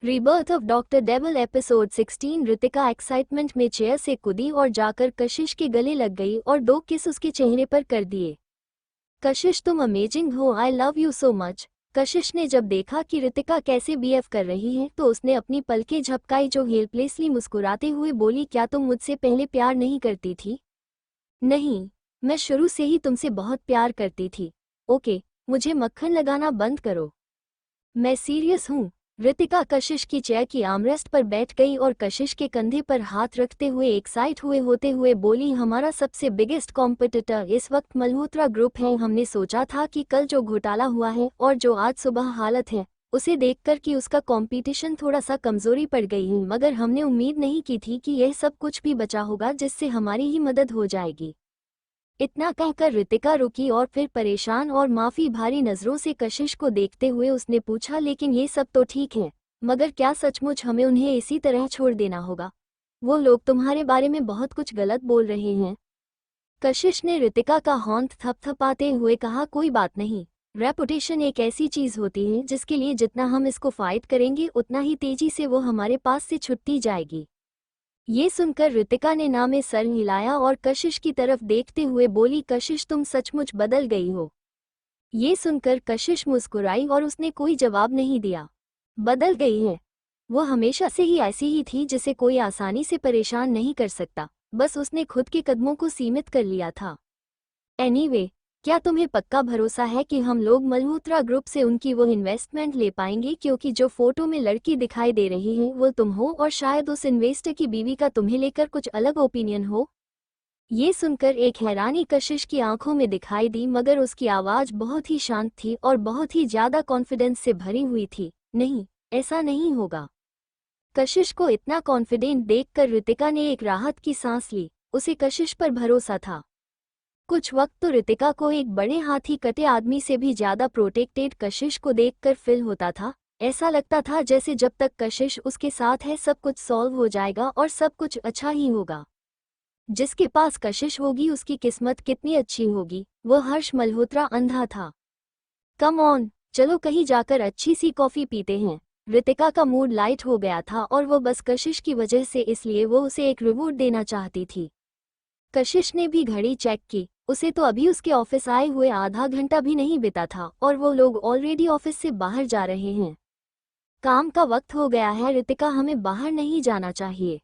Rebirth of doctor devil episode 16। Ritika excitement में chair से कूदी और जाकर कशिश के गले लग गई और 2 किस उसके चेहरे पर कर दिए। कशिश तुम अमेजिंग हो, I love you so much. कशिश ने जब देखा कि रितिका कैसे बिहेव कर रही है तो उसने अपनी पलकें झपकाई जो हेल्पलेसली मुस्कुराते हुए बोली, क्या तुम मुझसे पहले प्यार नहीं करती थी? नहीं, मैं शुरू से ही तुमसे बहुत प्यार करती थी। ओके, मुझे मक्खन लगाना बंद करो। मैं सीरियस हूँ। रितिका कशिश की चेयर की आर्मरेस्ट पर बैठ गई और कशिश के कंधे पर हाथ रखते हुए एक्साइट होते हुए बोली, हमारा सबसे बिगेस्ट कॉम्पिटिटर इस वक्त मल्होत्रा ग्रुप है। हमने सोचा था कि कल जो घोटाला हुआ है और जो आज सुबह हालत है उसे देखकर कि उसका कंपटीशन थोड़ा सा कमजोरी पड़ गई है, मगर हमने उम्मीद नहीं की थी कि यह सब कुछ भी बचा होगा जिससे हमारी ही मदद हो जाएगी। इतना कहकर रितिका रुकी और फिर परेशान और माफी भारी नजरों से कशिश को देखते हुए उसने पूछा, लेकिन ये सब तो ठीक है, मगर क्या सचमुच हमें उन्हें इसी तरह छोड़ देना होगा? वो लोग तुम्हारे बारे में बहुत कुछ गलत बोल रहे हैं। कशिश ने रितिका का हौंठ थपथपाते हुए कहा, कोई बात नहीं। रेपुटेशन एक ऐसी चीज होती है जिसके लिए जितना हम इसको फाइट करेंगे उतना ही तेजी से वो हमारे पास से छुटती जाएगी। ये सुनकर रितिका ने ना में सर हिलाया और कशिश की तरफ देखते हुए बोली, कशिश तुम सचमुच बदल गई हो। ये सुनकर कशिश मुस्कुराई और उसने कोई जवाब नहीं दिया। बदल गई है? वो हमेशा से ही ऐसी ही थी जिसे कोई आसानी से परेशान नहीं कर सकता, बस उसने खुद के कदमों को सीमित कर लिया था। एनीवे, क्या तुम्हें पक्का भरोसा है कि हम लोग मल्होत्रा ग्रुप से उनकी वो इन्वेस्टमेंट ले पाएंगे? क्योंकि जो फोटो में लड़की दिखाई दे रही है वो तुम हो और शायद उस इन्वेस्टर की बीवी का तुम्हें लेकर कुछ अलग ओपिनियन हो। ये सुनकर एक हैरानी कशिश की आंखों में दिखाई दी, मगर उसकी आवाज बहुत ही शांत थी और बहुत ही ज्यादा कॉन्फिडेंस से भरी हुई थी। नहीं, ऐसा नहीं होगा। कशिश को इतना कॉन्फिडेंट देखकर रितिका ने एक राहत की सांस ली। उसे कशिश पर भरोसा था। कुछ वक्त तो रितिका को एक बड़े हाथी कटे आदमी से भी ज्यादा प्रोटेक्टेड कशिश को देखकर फील होता था। ऐसा लगता था जैसे जब तक कशिश उसके साथ है सब कुछ सॉल्व हो जाएगा और सब कुछ अच्छा ही होगा। जिसके पास कशिश होगी उसकी किस्मत कितनी अच्छी होगी। वो हर्ष मल्होत्रा अंधा था। कम ऑन, चलो कहीं जाकर अच्छी सी कॉफी पीते हैं। रितिका का मूड लाइट हो गया था और वो बस कशिश की वजह से, इसलिए वो उसे एक रिवॉर्ड देना चाहती थी। कशिश ने भी घड़ी चेक की। उसे तो अभी उसके ऑफिस आए हुए आधा घंटा भी नहीं बीता था और वो लोग ऑलरेडी ऑफिस से बाहर जा रहे हैं। काम का वक्त हो गया है रितिका, हमें बाहर नहीं जाना चाहिए।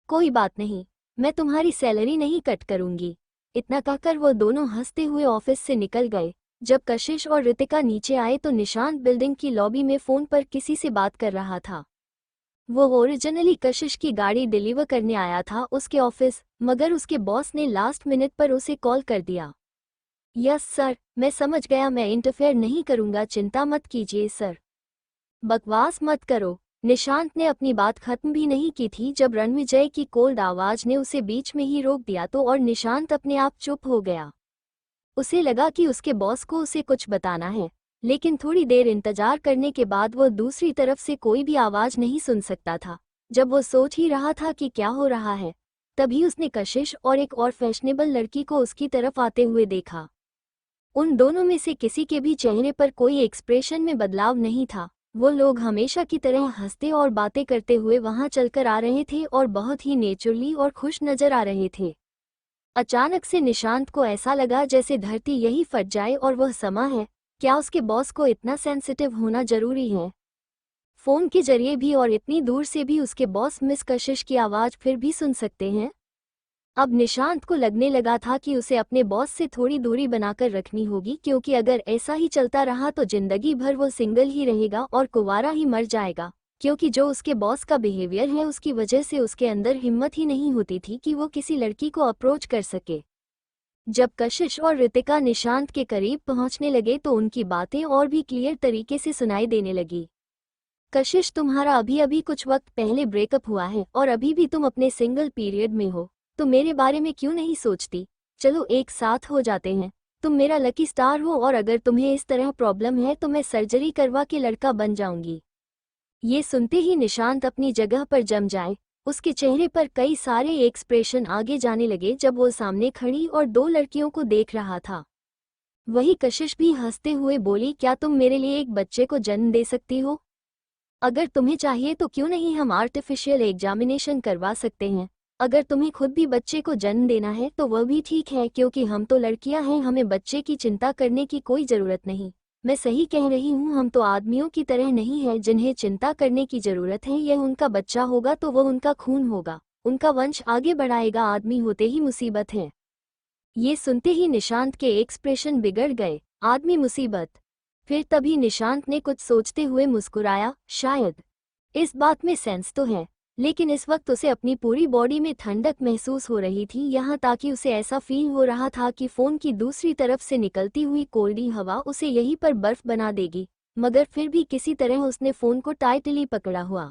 कोई बात नहीं, मैं तुम्हारी सैलरी नहीं कट करूंगी। इतना कहकर वो दोनों हंसते हुए ऑफिस से निकल गए। जब कशिश और रितिका नीचे आए तो निशांत बिल्डिंग की लॉबी में फोन पर किसी से बात कर रहा था। वो ओरिजिनली कशिश की गाड़ी डिलीवर करने आया था उसके ऑफिस, मगर उसके बॉस ने लास्ट मिनट पर उसे कॉल कर दिया। यस सर, मैं समझ गया, मैं इंटरफेयर नहीं करूंगा, चिंता मत कीजिए सर। बकवास मत करो। निशांत ने अपनी बात खत्म भी नहीं की थी जब रणविजय की कोल्ड आवाज ने उसे बीच में ही रोक दिया तो और निशांत अपने आप चुप हो गया। उसे लगा कि उसके बॉस को उसे कुछ बताना है, लेकिन थोड़ी देर इंतजार करने के बाद वो दूसरी तरफ से कोई भी आवाज नहीं सुन सकता था। जब वो सोच ही रहा था कि क्या हो रहा है, तभी उसने कशिश और एक और फैशनेबल लड़की को उसकी तरफ आते हुए देखा। उन दोनों में से किसी के भी चेहरे पर कोई एक्सप्रेशन में बदलाव नहीं था। वो लोग हमेशा की तरह हंसते और बातें करते हुए वहां चलकर आ रहे थे और बहुत ही नेचुरली और खुश नजर आ रहे थे। अचानक से निशांत को ऐसा लगा जैसे धरती यही फट जाए और वह समा है। क्या उसके बॉस को इतना सेंसिटिव होना जरूरी है? फोन के जरिए भी और इतनी दूर से भी उसके बॉस मिस कशिश की आवाज फिर भी सुन सकते हैं। अब निशांत को लगने लगा था कि उसे अपने बॉस से थोड़ी दूरी बनाकर रखनी होगी, क्योंकि अगर ऐसा ही चलता रहा तो जिंदगी भर वो सिंगल ही रहेगा और कुंवारा ही मर जाएगा। क्योंकि जो उसके बॉस का बिहेवियर है उसकी वजह से उसके अंदर हिम्मत ही नहीं होती थी कि वो किसी लड़की को अप्रोच कर सके। जब कशिश और रितिका निशांत के करीब पहुंचने लगे तो उनकी बातें और भी क्लियर तरीके से सुनाई देने लगी। कशिश, तुम्हारा अभी अभी कुछ वक्त पहले ब्रेकअप हुआ है और अभी भी तुम अपने सिंगल पीरियड में हो, तो मेरे बारे में क्यों नहीं सोचती? चलो एक साथ हो जाते हैं। तुम मेरा लकी स्टार हो और अगर तुम्हें इस तरह प्रॉब्लम है तो मैं सर्जरी करवा के लड़का बन जाऊंगी। ये सुनते ही निशांत अपनी जगह पर जम जाए। उसके चेहरे पर कई सारे एक्सप्रेशन आगे जाने लगे जब वो सामने खड़ी और 2 लड़कियों को देख रहा था। वही कशिश भी हंसते हुए बोली, क्या तुम मेरे लिए एक बच्चे को जन्म दे सकती हो? अगर तुम्हें चाहिए तो क्यों नहीं हम आर्टिफिशियल एग्जामिनेशन करवा सकते हैं। अगर तुम्हें खुद भी बच्चे को जन्म देना है तो वह भी ठीक है, क्योंकि हम तो लड़कियां हैं, हमें बच्चे की चिंता करने की कोई ज़रूरत नहीं। मैं सही कह रही हूँ, हम तो आदमियों की तरह नहीं हैं जिन्हें चिंता करने की ज़रूरत है। यह उनका बच्चा होगा तो वह उनका खून होगा, उनका वंश आगे बढ़ाएगा। आदमी होते ही मुसीबत है। ये सुनते ही निशांत के एक्सप्रेशन बिगड़ गए। आदमी मुसीबत? फिर तभी निशांत ने कुछ सोचते हुए मुस्कुराया, शायद इस बात में सेंस तो है, लेकिन इस वक्त उसे अपनी पूरी बॉडी में ठंडक महसूस हो रही थी, यहाँ ताकि उसे ऐसा फील हो रहा था कि फ़ोन की दूसरी तरफ से निकलती हुई कोल्डी हवा उसे यहीं पर बर्फ बना देगी। मगर फिर भी किसी तरह उसने फ़ोन को टाइटली पकड़ा हुआ।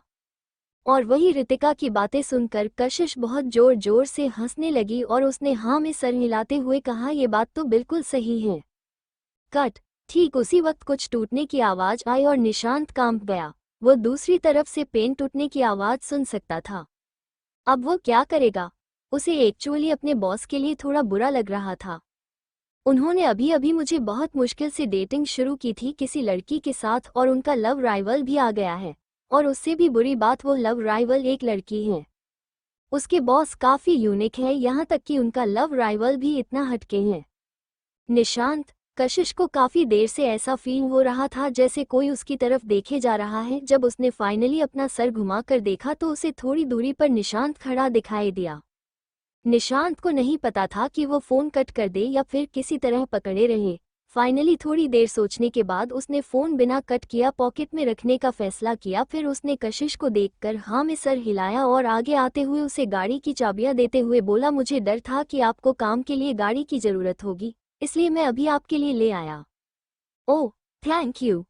और वही रितिका की बातें सुनकर कशिश बहुत जोर जोर से हंसने लगी और उसने हाँ में सर हिलाते हुए कहा, ये बात तो बिल्कुल सही है। कट। ठीक उसी वक्त कुछ टूटने की आवाज आई और निशांत कांप गया। वो दूसरी तरफ से पेन टूटने की आवाज सुन सकता था। अब वो क्या करेगा? उसे एक्चुअली अपने बॉस के लिए थोड़ा बुरा लग रहा था। उन्होंने अभी अभी मुझे बहुत मुश्किल से डेटिंग शुरू की थी किसी लड़की के साथ, और उनका लव राइवल भी आ गया है। और उससे भी बुरी बात, वो लव राइवल एक लड़की है। उसके बॉस काफी यूनिक है, यहाँ तक कि उनका लव राइवल भी इतना हटके है। निशांत, कशिश को काफी देर से ऐसा फील हो रहा था जैसे कोई उसकी तरफ देखे जा रहा है। जब उसने फाइनली अपना सर घुमाकर देखा तो उसे थोड़ी दूरी पर निशांत खड़ा दिखाई दिया। निशांत को नहीं पता था कि वो फोन कट कर दे या फिर किसी तरह पकड़े रहे। फाइनली थोड़ी देर सोचने के बाद उसने फोन बिना कट किया पॉकेट में रखने का फैसला किया। फिर उसने कशिश को देखकर हाँ में सर हिलाया और आगे आते हुए उसे गाड़ी की चाबियां देते हुए बोला, मुझे डर था कि आपको काम के लिए गाड़ी की जरूरत होगी, इसलिए मैं अभी आपके लिए ले आया। Oh, thank you.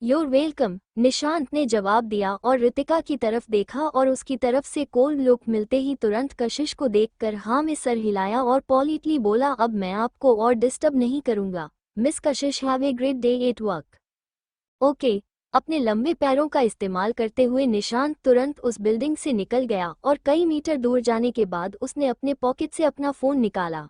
Your welcome, Nishant ने जवाब दिया और रितिका की तरफ देखा और उसकी तरफ से कोल्ड लुक मिलते ही तुरंत कशिश को देखकर हाँ में सर हिलाया और पॉलिटली बोला, अब मैं आपको और डिस्टर्ब नहीं करूंगा। Miss Kashish, have a great day at work. Okay. अपने लंबे पैरों का इस्तेमाल करते हुए निशांत तुरंत उस बिल्डिंग से निकल गया और कई मीटर दूर जाने के बाद उसने अपने पॉकेट से अपना फ़ोन निकाला।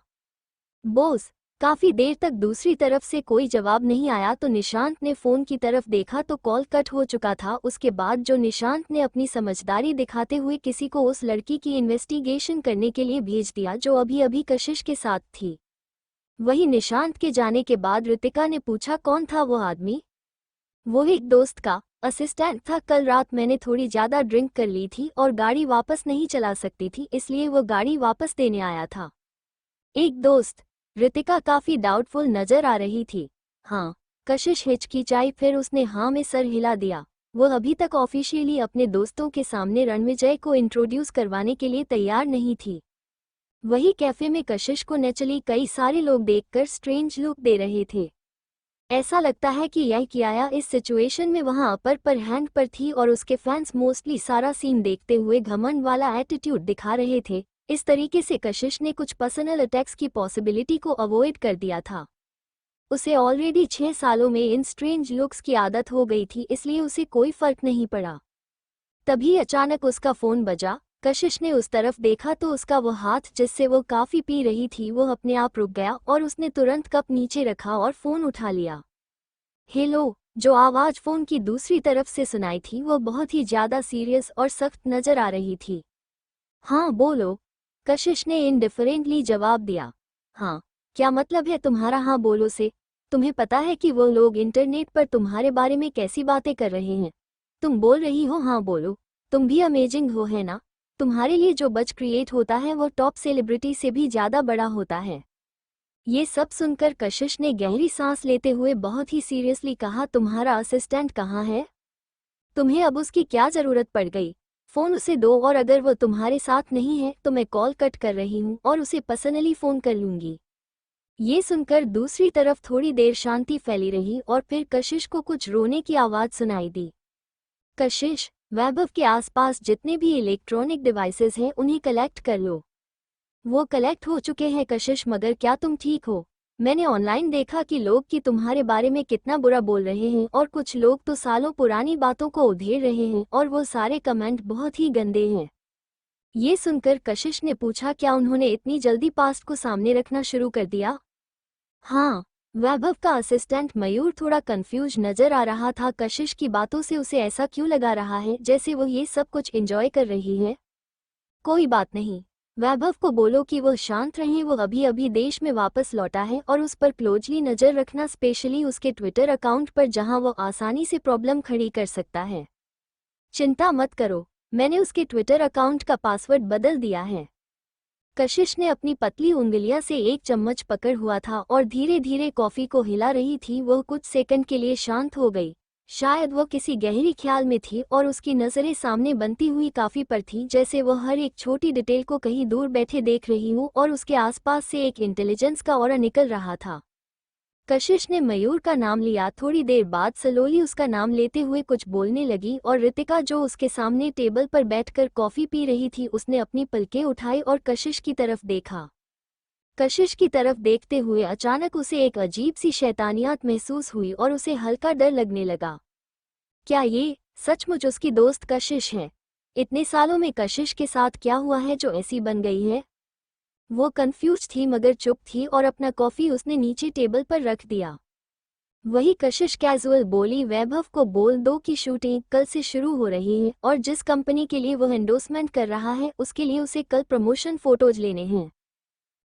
बॉस। काफी देर तक दूसरी तरफ से कोई जवाब नहीं आया तो निशांत ने फोन की तरफ देखा तो कॉल कट हो चुका था। उसके बाद जो निशांत ने अपनी समझदारी दिखाते हुए किसी को उस लड़की की इन्वेस्टिगेशन करने के लिए भेज दिया जो अभी अभी कशिश के साथ थी। वही निशांत के जाने के बाद रितिका ने पूछा, कौन था वो आदमी? वो एक दोस्त का असिस्टेंट था। कल रात मैंने थोड़ी ज्यादा ड्रिंक कर ली थी और गाड़ी वापस नहीं चला सकती थी, इसलिए वो गाड़ी वापस देने आया था। एक दोस्त? रितिका काफी डाउटफुल नजर आ रही थी। हाँ। कशिश हिचकिचाई, फिर उसने हाँ में सर हिला दिया। वह अभी तक ऑफिशियली अपने दोस्तों के सामने रणविजय को इंट्रोड्यूस करवाने के लिए तैयार नहीं थी। वही कैफे में कशिश को नेचुरली कई सारे लोग देखकर स्ट्रेंज लुक दे रहे थे। ऐसा लगता है कि यह कियाया इस सिचुएशन में वहां अपर हैंड पर थी और उसके फैंस मोस्टली सारा सीन देखते हुए घमंड वाला एटीट्यूड दिखा रहे थे। इस तरीके से कशिश ने कुछ पर्सनल अटैक्स की पॉसिबिलिटी को अवॉइड कर दिया था। उसे ऑलरेडी 6 सालों में इन स्ट्रेंज लुक्स की आदत हो गई थी, इसलिए उसे कोई फर्क नहीं पड़ा। तभी अचानक उसका फोन बजा। कशिश ने उस तरफ देखा तो उसका वो हाथ जिससे वो काफी पी रही थी वो अपने आप रुक गया और उसने तुरंत कप नीचे रखा और फोन उठा लिया। हेलो। जो आवाज फोन की दूसरी तरफ से सुनाई थी वो बहुत ही ज्यादा सीरियस और सख्त नजर आ रही थी। हाँ बोलो, कशिश ने इंडिफरेंटली जवाब दिया। हाँ, क्या मतलब है तुम्हारा हाँ बोलो से? तुम्हें पता है कि वो लोग इंटरनेट पर तुम्हारे बारे में कैसी बातें कर रहे हैं? तुम बोल रही हो हाँ बोलो? तुम भी अमेजिंग हो, है ना? तुम्हारे लिए जो बज क्रिएट होता है वो टॉप सेलिब्रिटी से भी ज़्यादा बड़ा होता है। ये सब सुनकर कशिश ने गहरी सांस लेते हुए बहुत ही सीरियसली कहा, तुम्हारा असिस्टेंट कहाँ है? तुम्हें अब उसकी क्या ज़रूरत पड़ गई? फ़ोन उसे दो, और अगर वो तुम्हारे साथ नहीं है तो मैं कॉल कट कर रही हूँ और उसे पर्सनली फ़ोन कर लूँगी। ये सुनकर दूसरी तरफ थोड़ी देर शांति फैली रही और फिर कशिश को कुछ रोने की आवाज़ सुनाई दी। कशिश, वैभव के आसपास जितने भी इलेक्ट्रॉनिक डिवाइसेस हैं उन्हें कलेक्ट कर लो। वो कलेक्ट हो चुके हैं कशिश, मगर क्या तुम ठीक हो? मैंने ऑनलाइन देखा कि लोग कि तुम्हारे बारे में कितना बुरा बोल रहे हैं और कुछ लोग तो सालों पुरानी बातों को उधेड़ रहे हैं और वो सारे कमेंट बहुत ही गंदे हैं। ये सुनकर कशिश ने पूछा, क्या उन्होंने इतनी जल्दी पास्ट को सामने रखना शुरू कर दिया? हाँ, वैभव का असिस्टेंट मयूर थोड़ा कंफ्यूज नजर आ रहा था। कशिश की बातों से उसे ऐसा क्यों लगा रहा है जैसे वो ये सब कुछ एंजॉय कर रही है। कोई बात नहीं, वैभव को बोलो कि वो शांत रहे, वो अभी अभी देश में वापस लौटा है और उस पर क्लोजली नजर रखना, स्पेशली उसके ट्विटर अकाउंट पर जहां वो आसानी से प्रॉब्लम खड़ी कर सकता है। चिंता मत करो, मैंने उसके ट्विटर अकाउंट का पासवर्ड बदल दिया है। कशिश ने अपनी पतली उंगलियां से एक चम्मच पकड़ हुआ था और धीरे धीरे कॉफी को हिला रही थी। वह कुछ सेकंड के लिए शांत हो गई। शायद वो किसी गहरी ख्याल में थी और उसकी नजरें सामने बनती हुई काफी पर थी, जैसे वह हर एक छोटी डिटेल को कहीं दूर बैठे देख रही हो और उसके आसपास से एक इंटेलिजेंस का ऑरा निकल रहा था। कशिश ने मयूर का नाम लिया। थोड़ी देर बाद सलोली उसका नाम लेते हुए कुछ बोलने लगी और रितिका, जो उसके सामने टेबल पर बैठकर कॉफी पी रही थी, उसने अपनी पलकें उठाई और कशिश की तरफ देखा। कशिश की तरफ देखते हुए अचानक उसे एक अजीब सी शैतानियत महसूस हुई और उसे हल्का डर लगने लगा। क्या ये सचमुच उसकी दोस्त कशिश है? इतने सालों में कशिश के साथ क्या हुआ है जो ऐसी बन गई है? वो कंफ्यूज थी मगर चुप थी और अपना कॉफी उसने नीचे टेबल पर रख दिया। वही कशिश कैजुअल बोली, वैभव को बोल दो कि शूटिंग कल से शुरू हो रही है और जिस कंपनी के लिए वो एंडोर्समेंट कर रहा है उसके लिए उसे कल प्रमोशन फोटोज लेने हैं।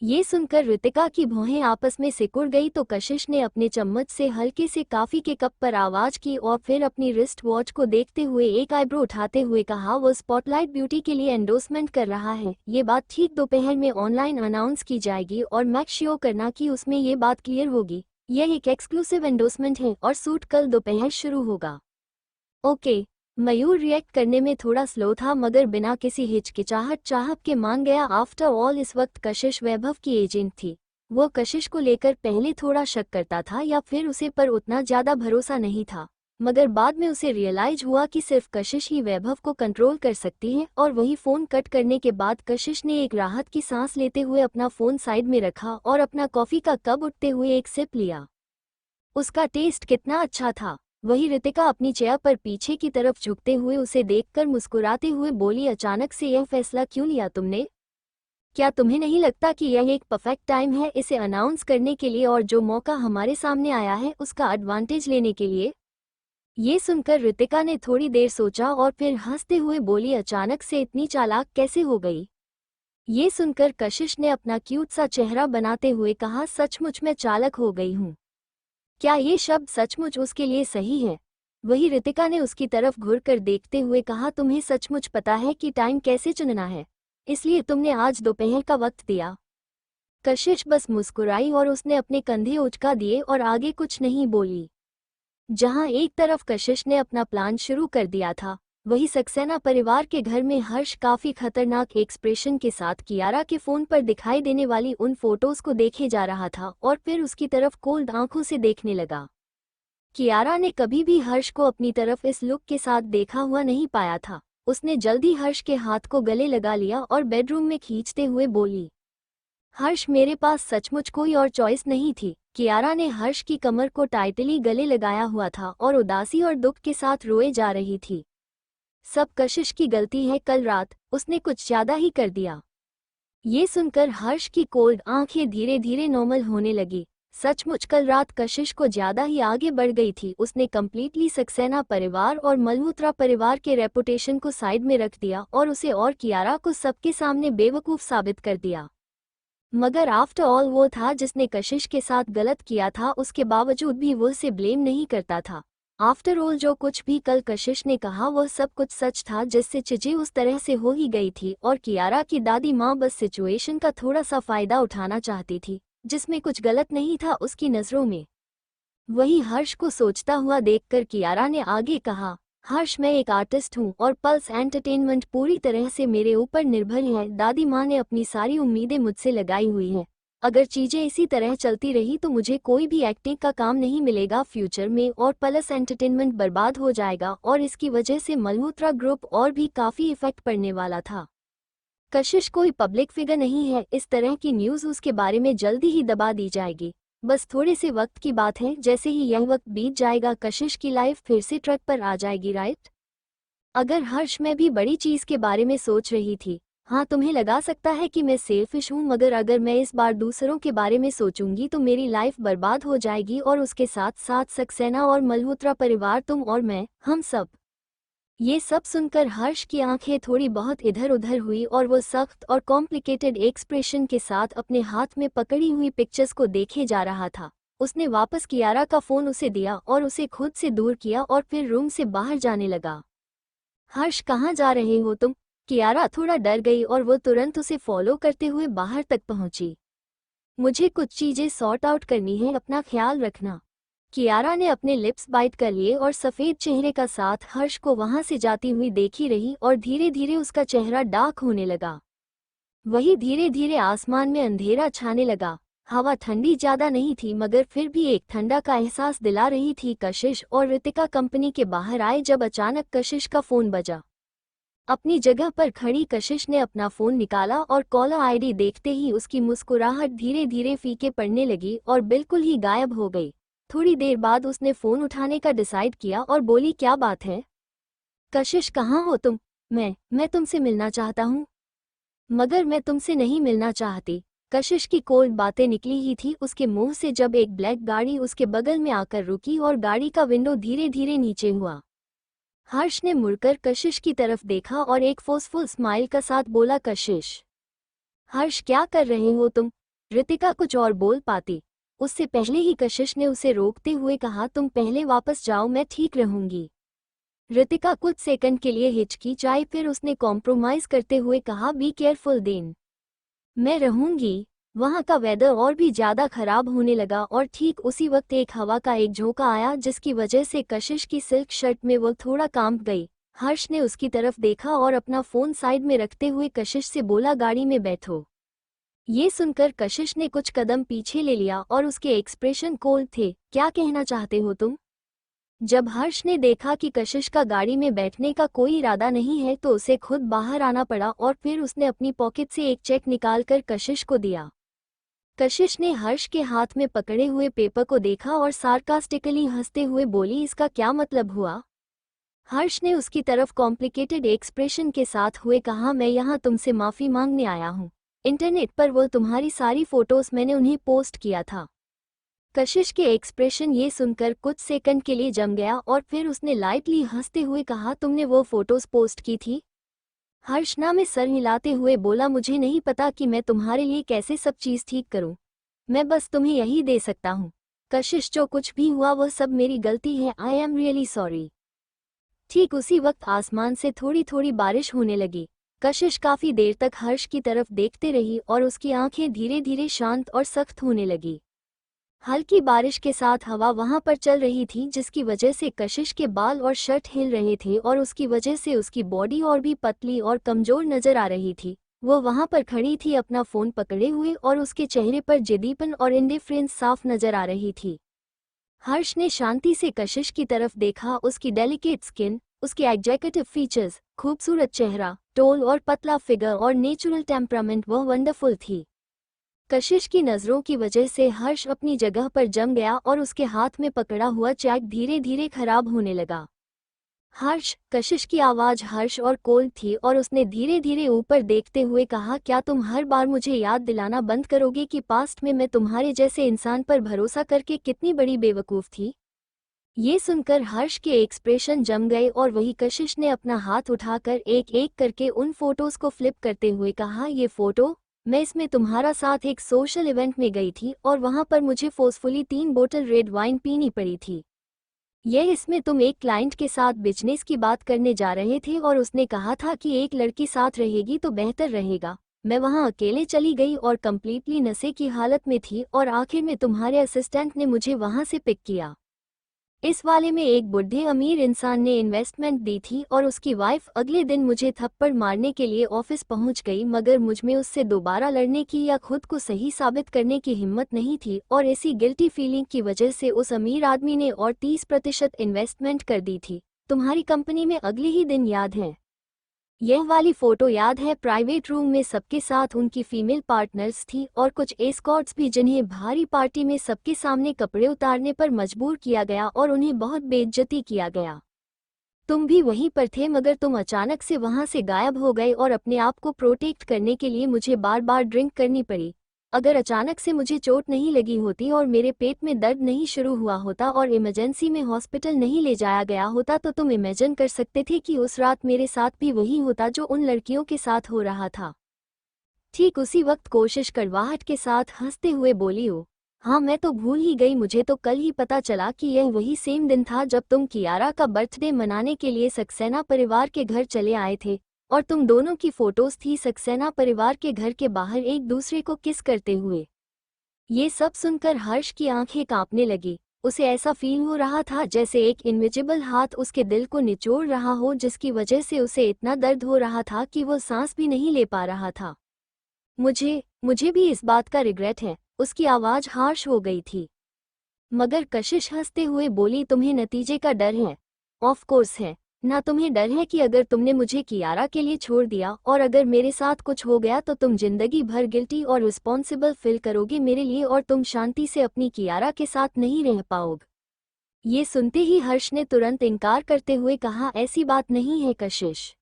ये सुनकर रितिका की भौहें आपस में सिकुड़ गई तो कशिश ने अपने चम्मच से हल्के से कॉफी के कप पर आवाज की और फिर अपनी रिस्ट वॉच को देखते हुए एक आईब्रो उठाते हुए कहा, वो स्पॉटलाइट ब्यूटी के लिए एंडोर्समेंट कर रहा है। ये बात ठीक दोपहर में ऑनलाइन अनाउंस की जाएगी और मेक श्योर करना कि उसमें ये बात क्लियर होगी। यह एक एक्सक्लूसिव एंडोर्समेंट है और शूट कल दोपहर शुरू होगा। ओके। मयूर रिएक्ट करने में थोड़ा स्लो था मगर बिना किसी हिचकिचाहट चाहत के मान गया। आफ्टर ऑल इस वक्त कशिश वैभव की एजेंट थी। वो कशिश को लेकर पहले थोड़ा शक करता था या फिर उसे पर उतना ज्यादा भरोसा नहीं था, मगर बाद में उसे रियलाइज हुआ कि सिर्फ कशिश ही वैभव को कंट्रोल कर सकती है। और वही फोन कट करने के बाद कशिश ने एक राहत की सांस लेते हुए अपना फोन साइड में रखा और अपना कॉफी का कप उठते हुए एक सिप लिया। उसका टेस्ट कितना अच्छा था। वही रितिका अपनी चेयर पर पीछे की तरफ झुकते हुए उसे देखकर मुस्कुराते हुए बोली, अचानक से यह फैसला क्यों लिया तुमने? क्या तुम्हें नहीं लगता कि यह एक परफेक्ट टाइम है इसे अनाउंस करने के लिए और जो मौका हमारे सामने आया है उसका एडवांटेज लेने के लिए? ये सुनकर रितिका ने थोड़ी देर सोचा और फिर हंसते हुए बोली, अचानक से इतनी चालाक कैसे हो गई? ये सुनकर कशिश ने अपना क्यूट सा चेहरा बनाते हुए कहा, सचमुच मैं चालाक हो गई हूँ। क्या ये शब्द सचमुच उसके लिए सही है? वही रितिका ने उसकी तरफ घूरकर देखते हुए कहा, तुम्हें सचमुच पता है कि टाइम कैसे चुनना है, इसलिए तुमने आज दोपहर का वक्त दिया? कशिश बस मुस्कुराई और उसने अपने कंधे उचका दिए और आगे कुछ नहीं बोली। जहां एक तरफ कशिश ने अपना प्लान शुरू कर दिया था, वही सक्सेना परिवार के घर में हर्ष काफी खतरनाक एक्सप्रेशन के साथ कियारा के फोन पर दिखाई देने वाली उन फोटोज को देखे जा रहा था और फिर उसकी तरफ कोल्ड आंखों से देखने लगा। कियारा ने कभी भी हर्ष को अपनी तरफ इस लुक के साथ देखा हुआ नहीं पाया था। उसने जल्दी हर्ष के हाथ को गले लगा लिया और बेडरूम में खींचते हुए बोली, हर्ष मेरे पास सचमुच कोई और चॉइस नहीं थी। कियारा ने हर्ष की कमर को टाइटली गले लगाया हुआ था और उदासी और दुख के साथ रोए जा रही थी। सब कशिश की गलती है, कल रात उसने कुछ ज्यादा ही कर दिया। ये सुनकर हर्ष की कोल्ड आंखें धीरे धीरे नॉर्मल होने लगी। सचमुच कल रात कशिश को ज्यादा ही आगे बढ़ गई थी। उसने कंप्लीटली सक्सेना परिवार और मल्होत्रा परिवार के रेपुटेशन को साइड में रख दिया और उसे और कियारा को सबके सामने बेवकूफ साबित कर दिया। मगर आफ्टर ऑल वो था जिसने कशिश के साथ गलत किया था, उसके बावजूद भी वो उसे ब्लेम नहीं करता था। आफ्टर ऑल जो कुछ भी कल कशिश ने कहा वह सब कुछ सच था, जिससे चीजें उस तरह से हो ही गई थी और कियारा की दादी माँ बस सिचुएशन का थोड़ा सा फायदा उठाना चाहती थी, जिसमें कुछ गलत नहीं था उसकी नजरों में। वही हर्ष को सोचता हुआ देखकर कियारा ने आगे कहा, हर्ष मैं एक आर्टिस्ट हूँ और पल्स एंटरटेनमेंट पूरी तरह से मेरे ऊपर निर्भर है। दादी माँ ने अपनी सारी उम्मीदें मुझसे लगाई हुई हैं। अगर चीजें इसी तरह चलती रही तो मुझे कोई भी एक्टिंग का काम नहीं मिलेगा फ्यूचर में और पल्स एंटरटेनमेंट बर्बाद हो जाएगा और इसकी वजह से मल्होत्रा ग्रुप और भी काफी इफेक्ट पड़ने वाला था। कशिश कोई पब्लिक फिगर नहीं है, इस तरह की न्यूज़ उसके बारे में जल्दी ही दबा दी जाएगी। बस थोड़े से वक्त की बात है, जैसे ही यह वक्त बीत जाएगा कशिश की लाइफ फिर से ट्रैक पर आ जाएगी, राइट? अगर हर्ष मैं भी बड़ी चीज के बारे में सोच रही थी, हाँ, तुम्हें लगा सकता है कि मैं सेल्फिश हूँ, मगर अगर मैं इस बार दूसरों के बारे में सोचूंगी तो मेरी लाइफ बर्बाद हो जाएगी, और उसके साथ साथ सक्सेना और मल्होत्रा परिवार, तुम और मैं, हम सब। ये सब सुनकर हर्ष की आंखें थोड़ी बहुत इधर उधर हुई और वो सख्त और कॉम्प्लिकेटेड एक्सप्रेशन के साथ अपने हाथ में पकड़ी हुई पिक्चर्स को देखे जा रहा था। उसने वापस कियारा का फोन उसे दिया और उसे खुद से दूर किया और फिर रूम से बाहर जाने लगा। हर्ष, कहाँ जा रहे हो तुम? कियारा थोड़ा डर गई और वो तुरंत उसे फॉलो करते हुए बाहर तक पहुंची। मुझे कुछ चीजें सॉर्ट आउट करनी है, अपना ख्याल रखना। कियारा ने अपने लिप्स बाइट कर लिए और सफेद चेहरे का साथ हर्ष को वहां से जाती हुई देखी रही और धीरे धीरे उसका चेहरा डार्क होने लगा। वही धीरे धीरे आसमान में अंधेरा छाने लगा। हवा ठंडी ज्यादा नहीं थी मगर फिर भी एक ठंडा का एहसास दिला रही थी। कशिश और रितिका कंपनी के बाहर आए जब अचानक कशिश का फोन बजा। अपनी जगह पर खड़ी कशिश ने अपना फोन निकाला और कॉलर आईडी देखते ही उसकी मुस्कुराहट धीरे धीरे फीके पड़ने लगी और बिल्कुल ही गायब हो गई। थोड़ी देर बाद उसने फोन उठाने का डिसाइड किया और बोली, क्या बात है? कशिश, कहाँ हो तुम? मैं तुमसे मिलना चाहता हूँ। मगर मैं तुमसे नहीं मिलना चाहती। कशिश की कोल्ड बातें निकली ही थी उसके मुंह से जब एक ब्लैक गाड़ी उसके बगल में आकर रुकी और गाड़ी का विंडो धीरे धीरे नीचे हुआ। हर्ष ने मुड़कर कशिश की तरफ देखा और एक फोर्सफुल स्माइल का साथ बोला, कशिश। हर्ष, क्या कर रहे हो तुम? रितिका कुछ और बोल पाती, उससे पहले ही कशिश ने उसे रोकते हुए कहा, तुम पहले वापस जाओ, मैं ठीक रहूंगी। रितिका कुछ सेकंड के लिए हिचकिचाई, फिर उसने कॉम्प्रोमाइज करते हुए कहा, बी केयरफुल देन। मैं रहूंगी। वहां का वेदर और भी ज्यादा खराब होने लगा और ठीक उसी वक्त एक हवा का एक झोंका आया जिसकी वजह से कशिश की सिल्क शर्ट में वो थोड़ा कांप गई। हर्ष ने उसकी तरफ देखा और अपना फोन साइड में रखते हुए कशिश से बोला, गाड़ी में बैठो। ये सुनकर कशिश ने कुछ कदम पीछे ले लिया और उसके एक्सप्रेशन कोल्ड थे। क्या कहना चाहते हो तुम? जब हर्ष ने देखा कि कशिश का गाड़ी में बैठने का कोई इरादा नहीं है तो उसे खुद बाहर आना पड़ा और फिर उसने अपनी पॉकेट से एक चेक निकालकर कशिश को दिया। कशिश ने हर्ष के हाथ में पकड़े हुए पेपर को देखा और सार्कास्टिकली हंसते हुए बोली, इसका क्या मतलब हुआ? हर्ष ने उसकी तरफ कॉम्प्लिकेटेड एक्सप्रेशन के साथ हुए कहा, मैं यहाँ तुमसे माफी मांगने आया हूँ। इंटरनेट पर वो तुम्हारी सारी फोटोज मैंने उन्हें पोस्ट किया था। कशिश के एक्सप्रेशन ये सुनकर कुछ सेकंड के लिए जम गया और फिर उसने लाइटली हंसते हुए कहा, तुमने वो फोटोज पोस्ट की थी? हर्षना में सर हिलाते हुए बोला, मुझे नहीं पता कि मैं तुम्हारे लिए कैसे सब चीज ठीक करूं। मैं बस तुम्हें यही दे सकता हूं। कशिश, जो कुछ भी हुआ वह सब मेरी गलती है। I am really sorry. ठीक उसी वक्त आसमान से थोड़ी थोड़ी बारिश होने लगी। कशिश काफी देर तक हर्ष की तरफ देखते रही और उसकी आंखें धीरे धीरे शांत और सख्त होने लगी। हल्की बारिश के साथ हवा वहां पर चल रही थी जिसकी वजह से कशिश के बाल और शर्ट हिल रहे थे और उसकी वजह से उसकी बॉडी और भी पतली और कमजोर नजर आ रही थी। वो वहां पर खड़ी थी अपना फोन पकड़े हुए और उसके चेहरे पर जिद्दीपन और इंडिफरेंस साफ नजर आ रही थी। हर्ष ने शांति से कशिश की तरफ देखा। उसकी डेलिकेट स्किन, उसके एग्जेक्टिव फीचर्स, खूबसूरत चेहरा, टोल और पतला फिगर और नेचुरल टेम्परामेंट वह वंडरफुल थी। कशिश की नज़रों की वजह से हर्ष अपनी जगह पर जम गया और उसके हाथ में पकड़ा हुआ चेक धीरे धीरे खराब होने लगा। हर्ष, कशिश की आवाज़ हर्ष और कोल्ड थी और उसने धीरे धीरे ऊपर देखते हुए कहा, क्या तुम हर बार मुझे याद दिलाना बंद करोगे कि पास्ट में मैं तुम्हारे जैसे इंसान पर भरोसा करके कितनी बड़ी बेवकूफ़ थी? ये सुनकर हर्ष के एक्सप्रेशन जम गए और वही कशिश ने अपना हाथ उठाकर एक एक करके उन फोटोज़ को फ्लिप करते हुए कहा, ये फोटो, मैं इसमें तुम्हारा साथ एक सोशल इवेंट में गई थी और वहां पर मुझे फोर्सफुली 3 बोतल रेड वाइन पीनी पड़ी थी। यह इसमें तुम एक क्लाइंट के साथ बिजनेस की बात करने जा रहे थे और उसने कहा था कि एक लड़की साथ रहेगी तो बेहतर रहेगा। मैं वहां अकेले चली गई और कंप्लीटली नशे की हालत में थी और आखिर में तुम्हारे असिस्टेंट ने मुझे वहां से पिक किया। इस वाले में एक बुढ़े अमीर इंसान ने इन्वेस्टमेंट दी थी और उसकी वाइफ अगले दिन मुझे थप्पड़ मारने के लिए ऑफिस पहुंच गई, मगर मुझमें उससे दोबारा लड़ने की या खुद को सही साबित करने की हिम्मत नहीं थी और ऐसी गिल्टी फीलिंग की वजह से उस अमीर आदमी ने और 30% इन्वेस्टमेंट कर दी थी। तुम्हारी कंपनी में अगले ही दिन, याद है? यह वाली फोटो याद है? प्राइवेट रूम में सबके साथ उनकी फीमेल पार्टनर्स थी और कुछ एस्कॉर्ट्स भी जिन्हें भारी पार्टी में सबके सामने कपड़े उतारने पर मजबूर किया गया और उन्हें बहुत बेइज्जती किया गया। तुम भी वहीं पर थे, मगर तुम अचानक से वहां से गायब हो गए और अपने आप को प्रोटेक्ट करने के लिए मुझे बार बार ड्रिंक करनी पड़ी। अगर अचानक से मुझे चोट नहीं लगी होती और मेरे पेट में दर्द नहीं शुरू हुआ होता और इमरजेंसी में हॉस्पिटल नहीं ले जाया गया होता, तो तुम इमेजिन कर सकते थे कि उस रात मेरे साथ भी वही होता जो उन लड़कियों के साथ हो रहा था। ठीक उसी वक्त कोशिश कड़वाहट के साथ हंसते हुए बोली, ओ हाँ, मैं तो भूल ही गई, मुझे तो कल ही पता चला कि यह वही सेम दिन था जब तुम कियारा का बर्थडे मनाने के लिए सक्सेना परिवार के घर चले आए थे और तुम दोनों की फोटोज थी सक्सेना परिवार के घर के बाहर एक दूसरे को किस करते हुए। ये सब सुनकर हर्ष की आंखें कांपने लगी। उसे ऐसा फील हो रहा था जैसे एक इनविजिबल हाथ उसके दिल को निचोड़ रहा हो, जिसकी वजह से उसे इतना दर्द हो रहा था कि वो सांस भी नहीं ले पा रहा था। मुझे भी इस बात का रिग्रेट है। उसकी आवाज हार्श हो गई थी। मगर कशिश हंसते हुए बोली, तुम्हें नतीजे का डर है? ऑफ कोर्स है ना। तुम्हें डर है कि अगर तुमने मुझे कियारा के लिए छोड़ दिया और अगर मेरे साथ कुछ हो गया तो तुम जिंदगी भर गिल्टी और रिस्पॉन्सिबल फील करोगे मेरे लिए और तुम शांति से अपनी कियारा के साथ नहीं रह पाओगे। ये सुनते ही हर्ष ने तुरंत इनकार करते हुए कहा, ऐसी बात नहीं है कशिश।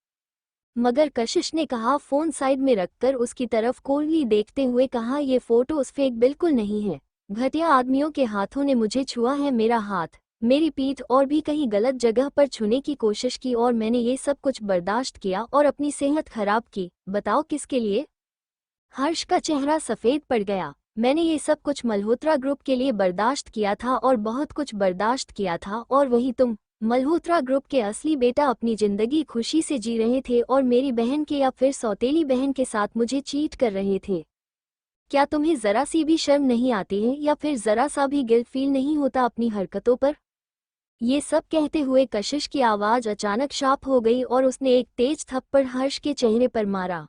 मगर कशिश ने कहा, फोन साइड में रखकर उसकी तरफ कोल्डली देखते हुए कहा, ये फोटोज फेक बिल्कुल नहीं है। घटिया आदमियों के हाथों ने मुझे छुआ है, मेरा हाथ, मेरी पीठ और भी कहीं गलत जगह पर छूने की कोशिश की और मैंने ये सब कुछ बर्दाश्त किया और अपनी सेहत खराब की। बताओ किसके लिए? हर्ष का चेहरा सफ़ेद पड़ गया। मैंने ये सब कुछ मल्होत्रा ग्रुप के लिए बर्दाश्त किया था और बहुत कुछ बर्दाश्त किया था, और वही तुम मल्होत्रा ग्रुप के असली बेटा अपनी जिंदगी खुशी से जी रहे थे और मेरी बहन के या फिर सौतेली बहन के साथ मुझे चीट कर रहे थे। क्या तुम्हें जरा सी भी शर्म नहीं आती है या फिर जरा सा भी गिल्ट फील नहीं होता अपनी हरकतों पर? ये सब कहते हुए कशिश की आवाज अचानक शार्प हो गई और उसने एक तेज थप्पड़ हर्ष के चेहरे पर मारा।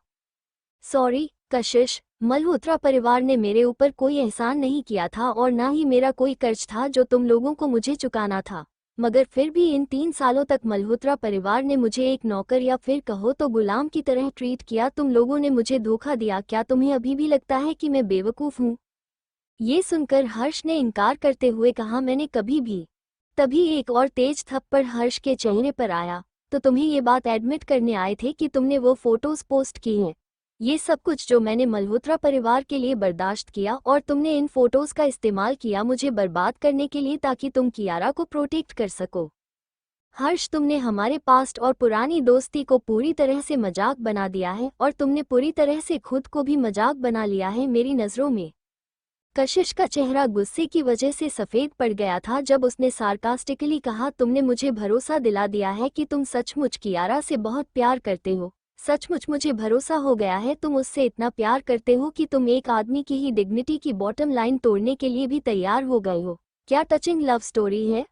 सॉरी कशिश, मल्होत्रा परिवार ने मेरे ऊपर कोई एहसान नहीं किया था और ना ही मेरा कोई कर्ज था जो तुम लोगों को मुझे चुकाना था। मगर फिर भी इन 3 सालों तक मल्होत्रा परिवार ने मुझे एक नौकर या फिर कहो तो गुलाम की तरह ट्रीट किया। तुम लोगों ने मुझे धोखा दिया। क्या तुम्हें अभी भी लगता है कि मैं बेवकूफ़ हूँ? ये सुनकर हर्ष ने इनकार करते हुए कहा, मैंने कभी भी। तभी एक और तेज थप्पड़ हर्ष के चेहरे पर आया। तो तुम्हें ये बात एडमिट करने आए थे कि तुमने वो फोटोज पोस्ट की हैं? ये सब कुछ जो मैंने मल्होत्रा परिवार के लिए बर्दाश्त किया और तुमने इन फोटोज का इस्तेमाल किया मुझे बर्बाद करने के लिए ताकि तुम कियारा को प्रोटेक्ट कर सको। हर्ष, तुमने हमारे पास्ट और पुरानी दोस्ती को पूरी तरह से मजाक बना दिया है और तुमने पूरी तरह से खुद को भी मजाक बना लिया है मेरी नज़रों में। कशिश का चेहरा गुस्से की वजह से सफ़ेद पड़ गया था जब उसने सार्कास्टिकली कहा, तुमने मुझे भरोसा दिला दिया है कि तुम सचमुच कियारा से बहुत प्यार करते हो। सचमुच मुझे भरोसा हो गया है तुम उससे इतना प्यार करते हो कि तुम एक आदमी की ही डिग्निटी की बॉटम लाइन तोड़ने के लिए भी तैयार हो गए हो। क्या टचिंग लव स्टोरी है?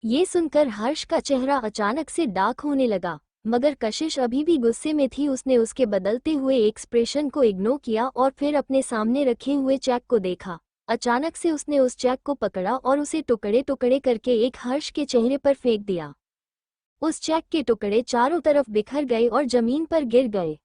ये सुनकर हर्ष का चेहरा अचानक से डार्क होने लगा, मगर कशिश अभी भी गुस्से में थी। उसने उसके बदलते हुए एक्सप्रेशन को इग्नोर किया और फिर अपने सामने रखे हुए चेक को देखा। अचानक से उसने उस चेक को पकड़ा और उसे टुकड़े टुकड़े करके एक हर्ष के चेहरे पर फेंक दिया। उस चेक के टुकड़े चारों तरफ बिखर गए और जमीन पर गिर गए।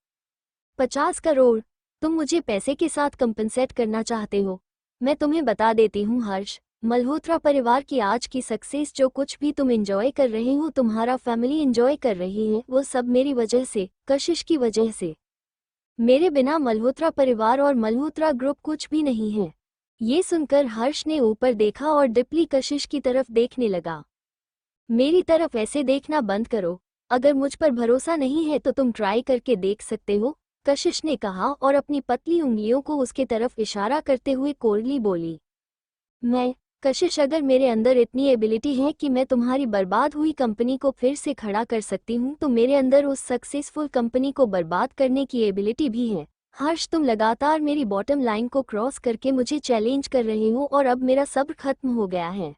50 करोड़? तुम मुझे पैसे के साथ कंपनसेट करना चाहते हो? मैं तुम्हें बता देती हूँ हर्ष, मल्होत्रा परिवार की आज की सक्सेस, जो कुछ भी तुम एंजॉय कर रहे हो, तुम्हारा फैमिली एंजॉय कर रही है, वो सब मेरी वजह से, कशिश की वजह से। मेरे बिना मल्होत्रा परिवार और मल्होत्रा ग्रुप कुछ भी नहीं है। ये सुनकर हर्ष ने ऊपर देखा और डीपली कशिश की तरफ देखने लगा। मेरी तरफ ऐसे देखना बंद करो। अगर मुझ पर भरोसा नहीं है तो तुम ट्राई करके देख सकते हो, कशिश ने कहा और अपनी पतली उंगलियों को उसके तरफ इशारा करते हुए कोल्डली बोली। मैं कशिश, अगर मेरे अंदर इतनी एबिलिटी है कि मैं तुम्हारी बर्बाद हुई कंपनी को फिर से खड़ा कर सकती हूँ, तो मेरे अंदर उस सक्सेसफुल कंपनी को बर्बाद करने की एबिलिटी भी है। हर्ष, तुम लगातार मेरी बॉटम लाइन को क्रॉस करके मुझे चैलेंज कर रहे हो और अब मेरा सब्र खत्म हो गया है।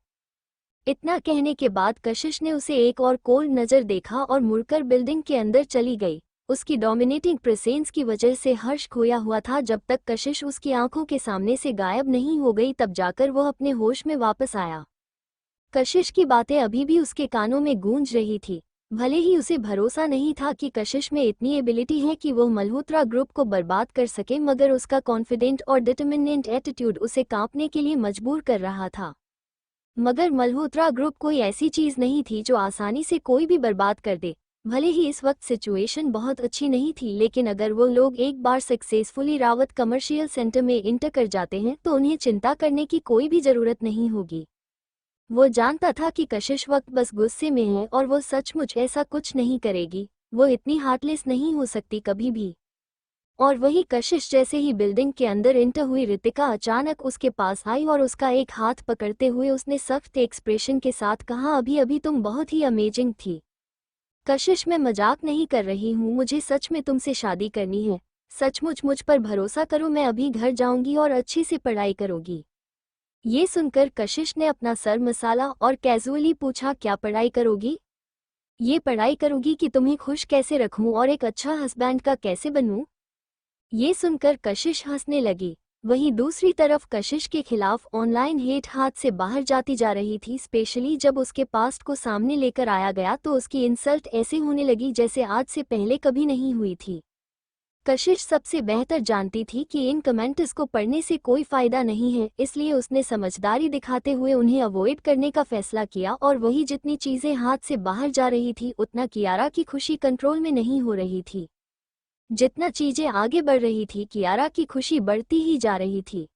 इतना कहने के बाद कशिश ने उसे एक और कोल्ड नज़र देखा और मुड़कर बिल्डिंग के अंदर चली गई। उसकी डोमिनेटिंग प्रेजेंस की वजह से हर्ष खोया हुआ था। जब तक कशिश उसकी आंखों के सामने से गायब नहीं हो गई तब जाकर वह अपने होश में वापस आया। कशिश की बातें अभी भी उसके कानों में गूंज रही थी। भले ही उसे भरोसा नहीं था कि कशिश में इतनी एबिलिटी है कि वह मल्होत्रा ग्रुप को बर्बाद कर सके, मगर उसका कॉन्फिडेंट और डिटरमिनेंट एटीट्यूड उसे कांपने के लिए मजबूर कर रहा था। मगर मल्होत्रा ग्रुप कोई ऐसी चीज नहीं थी जो आसानी से कोई भी बर्बाद कर दे। भले ही इस वक्त सिचुएशन बहुत अच्छी नहीं थी, लेकिन अगर वो लोग एक बार सक्सेसफुली रावत कमर्शियल सेंटर में इंटर कर जाते हैं तो उन्हें चिंता करने की कोई भी जरूरत नहीं होगी। वो जानता था कि कशिश वक्त बस गुस्से में है और वो सचमुच ऐसा कुछ नहीं करेगी। वो इतनी हार्टलेस नहीं हो सकती कभी भी। और वही कशिश जैसे ही बिल्डिंग के अंदर इंटर हुई, रितिका अचानक उसके पास आई और उसका एक हाथ पकड़ते हुए उसने सख्त एक्सप्रेशन के साथ कहा, अभी अभी तुम बहुत ही अमेजिंग थी। कशिश, मैं मजाक नहीं कर रही हूँ, मुझे सच में तुमसे शादी करनी है। सचमुच मुझ पर भरोसा करो, मैं अभी घर जाऊंगी और अच्छी से पढ़ाई करोगी। ये सुनकर कशिश ने अपना सर मसाला और कैजुअली पूछा, क्या पढ़ाई करोगी? ये पढ़ाई करोगी कि तुम्हें खुश कैसे रखूं और एक अच्छा हस्बैंड का कैसे बनूं? ये सुनकर कशिश हंसने लगी। वहीं दूसरी तरफ कशिश के खिलाफ ऑनलाइन हेट हाथ से बाहर जाती जा रही थी। स्पेशली जब उसके पास्ट को सामने लेकर आया गया तो उसकी इंसल्ट ऐसे होने लगी जैसे आज से पहले कभी नहीं हुई थी। कशिश सबसे बेहतर जानती थी कि इन कमेंट्स को पढ़ने से कोई फायदा नहीं है, इसलिए उसने समझदारी दिखाते हुए उन्हें अवॉइड करने का फैसला किया। और वही जितनी चीजें हाथ से बाहर जा रही थी उतना कियारा की खुशी कंट्रोल में नहीं हो रही थी। जितना चीजें आगे बढ़ रही थी कियारा की खुशी बढ़ती ही जा रही थी।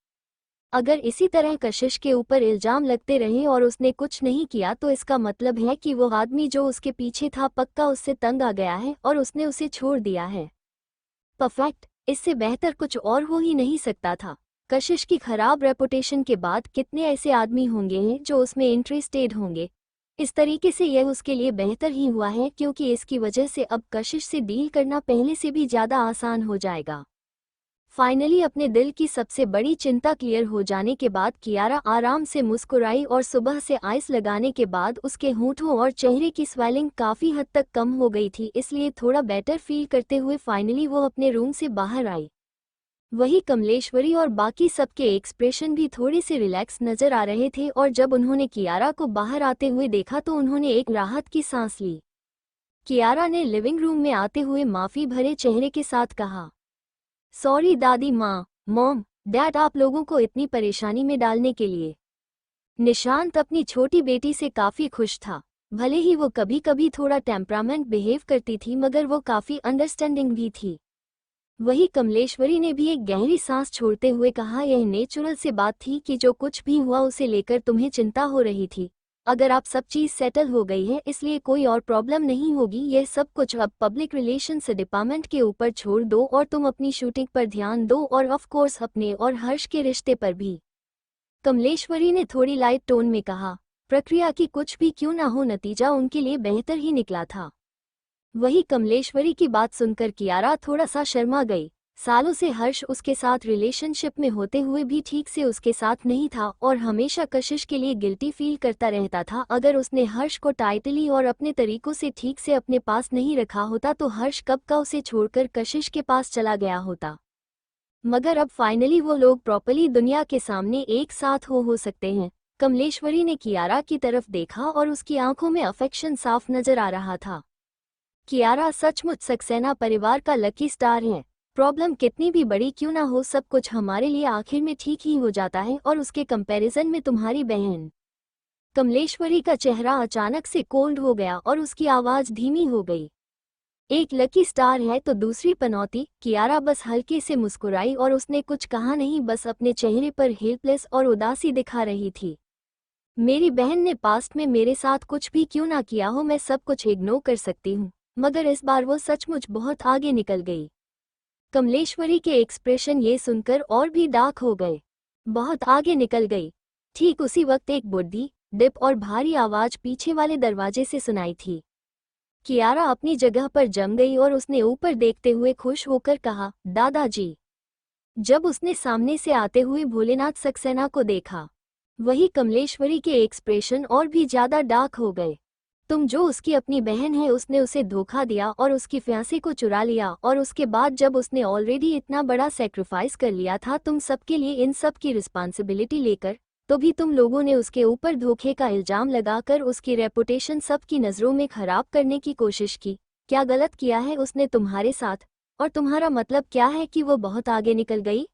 अगर इसी तरह कशिश के ऊपर इल्जाम लगते रहे और उसने कुछ नहीं किया तो इसका मतलब है कि वो आदमी जो उसके पीछे था पक्का उससे तंग आ गया है और उसने उसे छोड़ दिया है। परफेक्ट, इससे बेहतर कुछ और हो ही नहीं सकता था। कशिश की खराब रेपुटेशन के बाद कितने ऐसे आदमी होंगे हैं जो उसमें इंटरेस्टेड होंगे। इस तरीके से यह उसके लिए बेहतर ही हुआ है, क्योंकि इसकी वजह से अब कशिश से डील करना पहले से भी ज़्यादा आसान हो जाएगा। फाइनली अपने दिल की सबसे बड़ी चिंता क्लियर हो जाने के बाद कियारा आराम से मुस्कुराई और सुबह से आइस लगाने के बाद उसके होंठों और चेहरे की स्वेलिंग काफ़ी हद तक कम हो गई थी, इसलिए थोड़ा बेटर फील करते हुए फाइनली वो अपने रूम से बाहर आई। वही कमलेश्वरी और बाकी सबके एक्सप्रेशन भी थोड़े से रिलैक्स नजर आ रहे थे और जब उन्होंने कियारा को बाहर आते हुए देखा तो उन्होंने एक राहत की सांस ली। कियारा ने लिविंग रूम में आते हुए माफी भरे चेहरे के साथ कहा, सॉरी दादी माँ, मॉम, डैड, आप लोगों को इतनी परेशानी में डालने के लिए। निशांत अपनी छोटी बेटी से काफी खुश था। भले ही वो कभी कभी थोड़ा टेम्परामेंट बिहेव करती थी मगर वो काफी अंडरस्टैंडिंग भी थी। वही कमलेश्वरी ने भी एक गहरी सांस छोड़ते हुए कहा, यह नेचुरल से बात थी कि जो कुछ भी हुआ उसे लेकर तुम्हें चिंता हो रही थी। अगर आप सब चीज सेटल हो गई है इसलिए कोई और प्रॉब्लम नहीं होगी। यह सब कुछ अब पब्लिक रिलेशंस डिपार्टमेंट के ऊपर छोड़ दो और तुम अपनी शूटिंग पर ध्यान दो और ऑफ कोर्स अपने और हर्ष के रिश्ते पर भी। कमलेश्वरी ने थोड़ी लाइट टोन में कहा, प्रक्रिया की कुछ भी क्यों ना हो नतीजा उनके लिए बेहतर ही निकला था। वही कमलेश्वरी की बात सुनकर कियारा थोड़ा सा शर्मा गई। सालों से हर्ष उसके साथ रिलेशनशिप में होते हुए भी ठीक से उसके साथ नहीं था और हमेशा कशिश के लिए गिल्टी फील करता रहता था। अगर उसने हर्ष को टाइटली और अपने तरीकों से ठीक से अपने पास नहीं रखा होता तो हर्ष कब का उसे छोड़कर कशिश के पास चला गया होता। मगर अब फाइनली वो लोग प्रॉपर्ली दुनिया के सामने एक साथ हो सकते हैं। कमलेश्वरी ने कियारा की तरफ देखा और उसकी आंखों में अफेक्शन साफ नजर आ रहा था। कियारा सचमुच सक्सेना परिवार का लकी स्टार है। प्रॉब्लम कितनी भी बड़ी क्यों ना हो, सब कुछ हमारे लिए आखिर में ठीक ही हो जाता है और उसके कंपैरिजन में तुम्हारी बहन। कमलेश्वरी का चेहरा अचानक से कोल्ड हो गया और उसकी आवाज धीमी हो गई। एक लकी स्टार है तो दूसरी पनौती। कियारा बस हल्के से मुस्कुराई और उसने कुछ कहा नहीं, बस अपने चेहरे पर हेल्पलेस और उदासी दिखा रही थी। मेरी बहन ने पास्ट में मेरे साथ कुछ भी क्यों ना किया हो, मैं सब कुछ इग्नोर कर सकती हूँ, मगर इस बार वो सचमुच बहुत आगे निकल गई। कमलेश्वरी के एक्सप्रेशन ये सुनकर और भी डार्क हो गए। बहुत आगे निकल गई। ठीक उसी वक्त एक बुढ़ी डिप और भारी आवाज पीछे वाले दरवाजे से सुनाई थी। कियारा अपनी जगह पर जम गई और उसने ऊपर देखते हुए खुश होकर कहा, दादाजी। जब उसने सामने से आते हुए भोलेनाथ सक्सेना को देखा, वही कमलेश्वरी के एक्सप्रेशन और भी ज्यादा डार्क हो गए। तुम जो उसकी अपनी बहन है, उसने उसे धोखा दिया और उसकी फियांसे को चुरा लिया और उसके बाद जब उसने ऑलरेडी इतना बड़ा सेक्रीफाइस कर लिया था तुम सबके लिए, इन सब की रिस्पॉन्सिबिलिटी लेकर, तो भी तुम लोगों ने उसके ऊपर धोखे का इल्जाम लगाकर उसकी रेपुटेशन सबकी नज़रों में खराब करने की कोशिश की। क्या गलत किया है उसने तुम्हारे साथ? और तुम्हारा मतलब क्या है कि वो बहुत आगे निकल गई?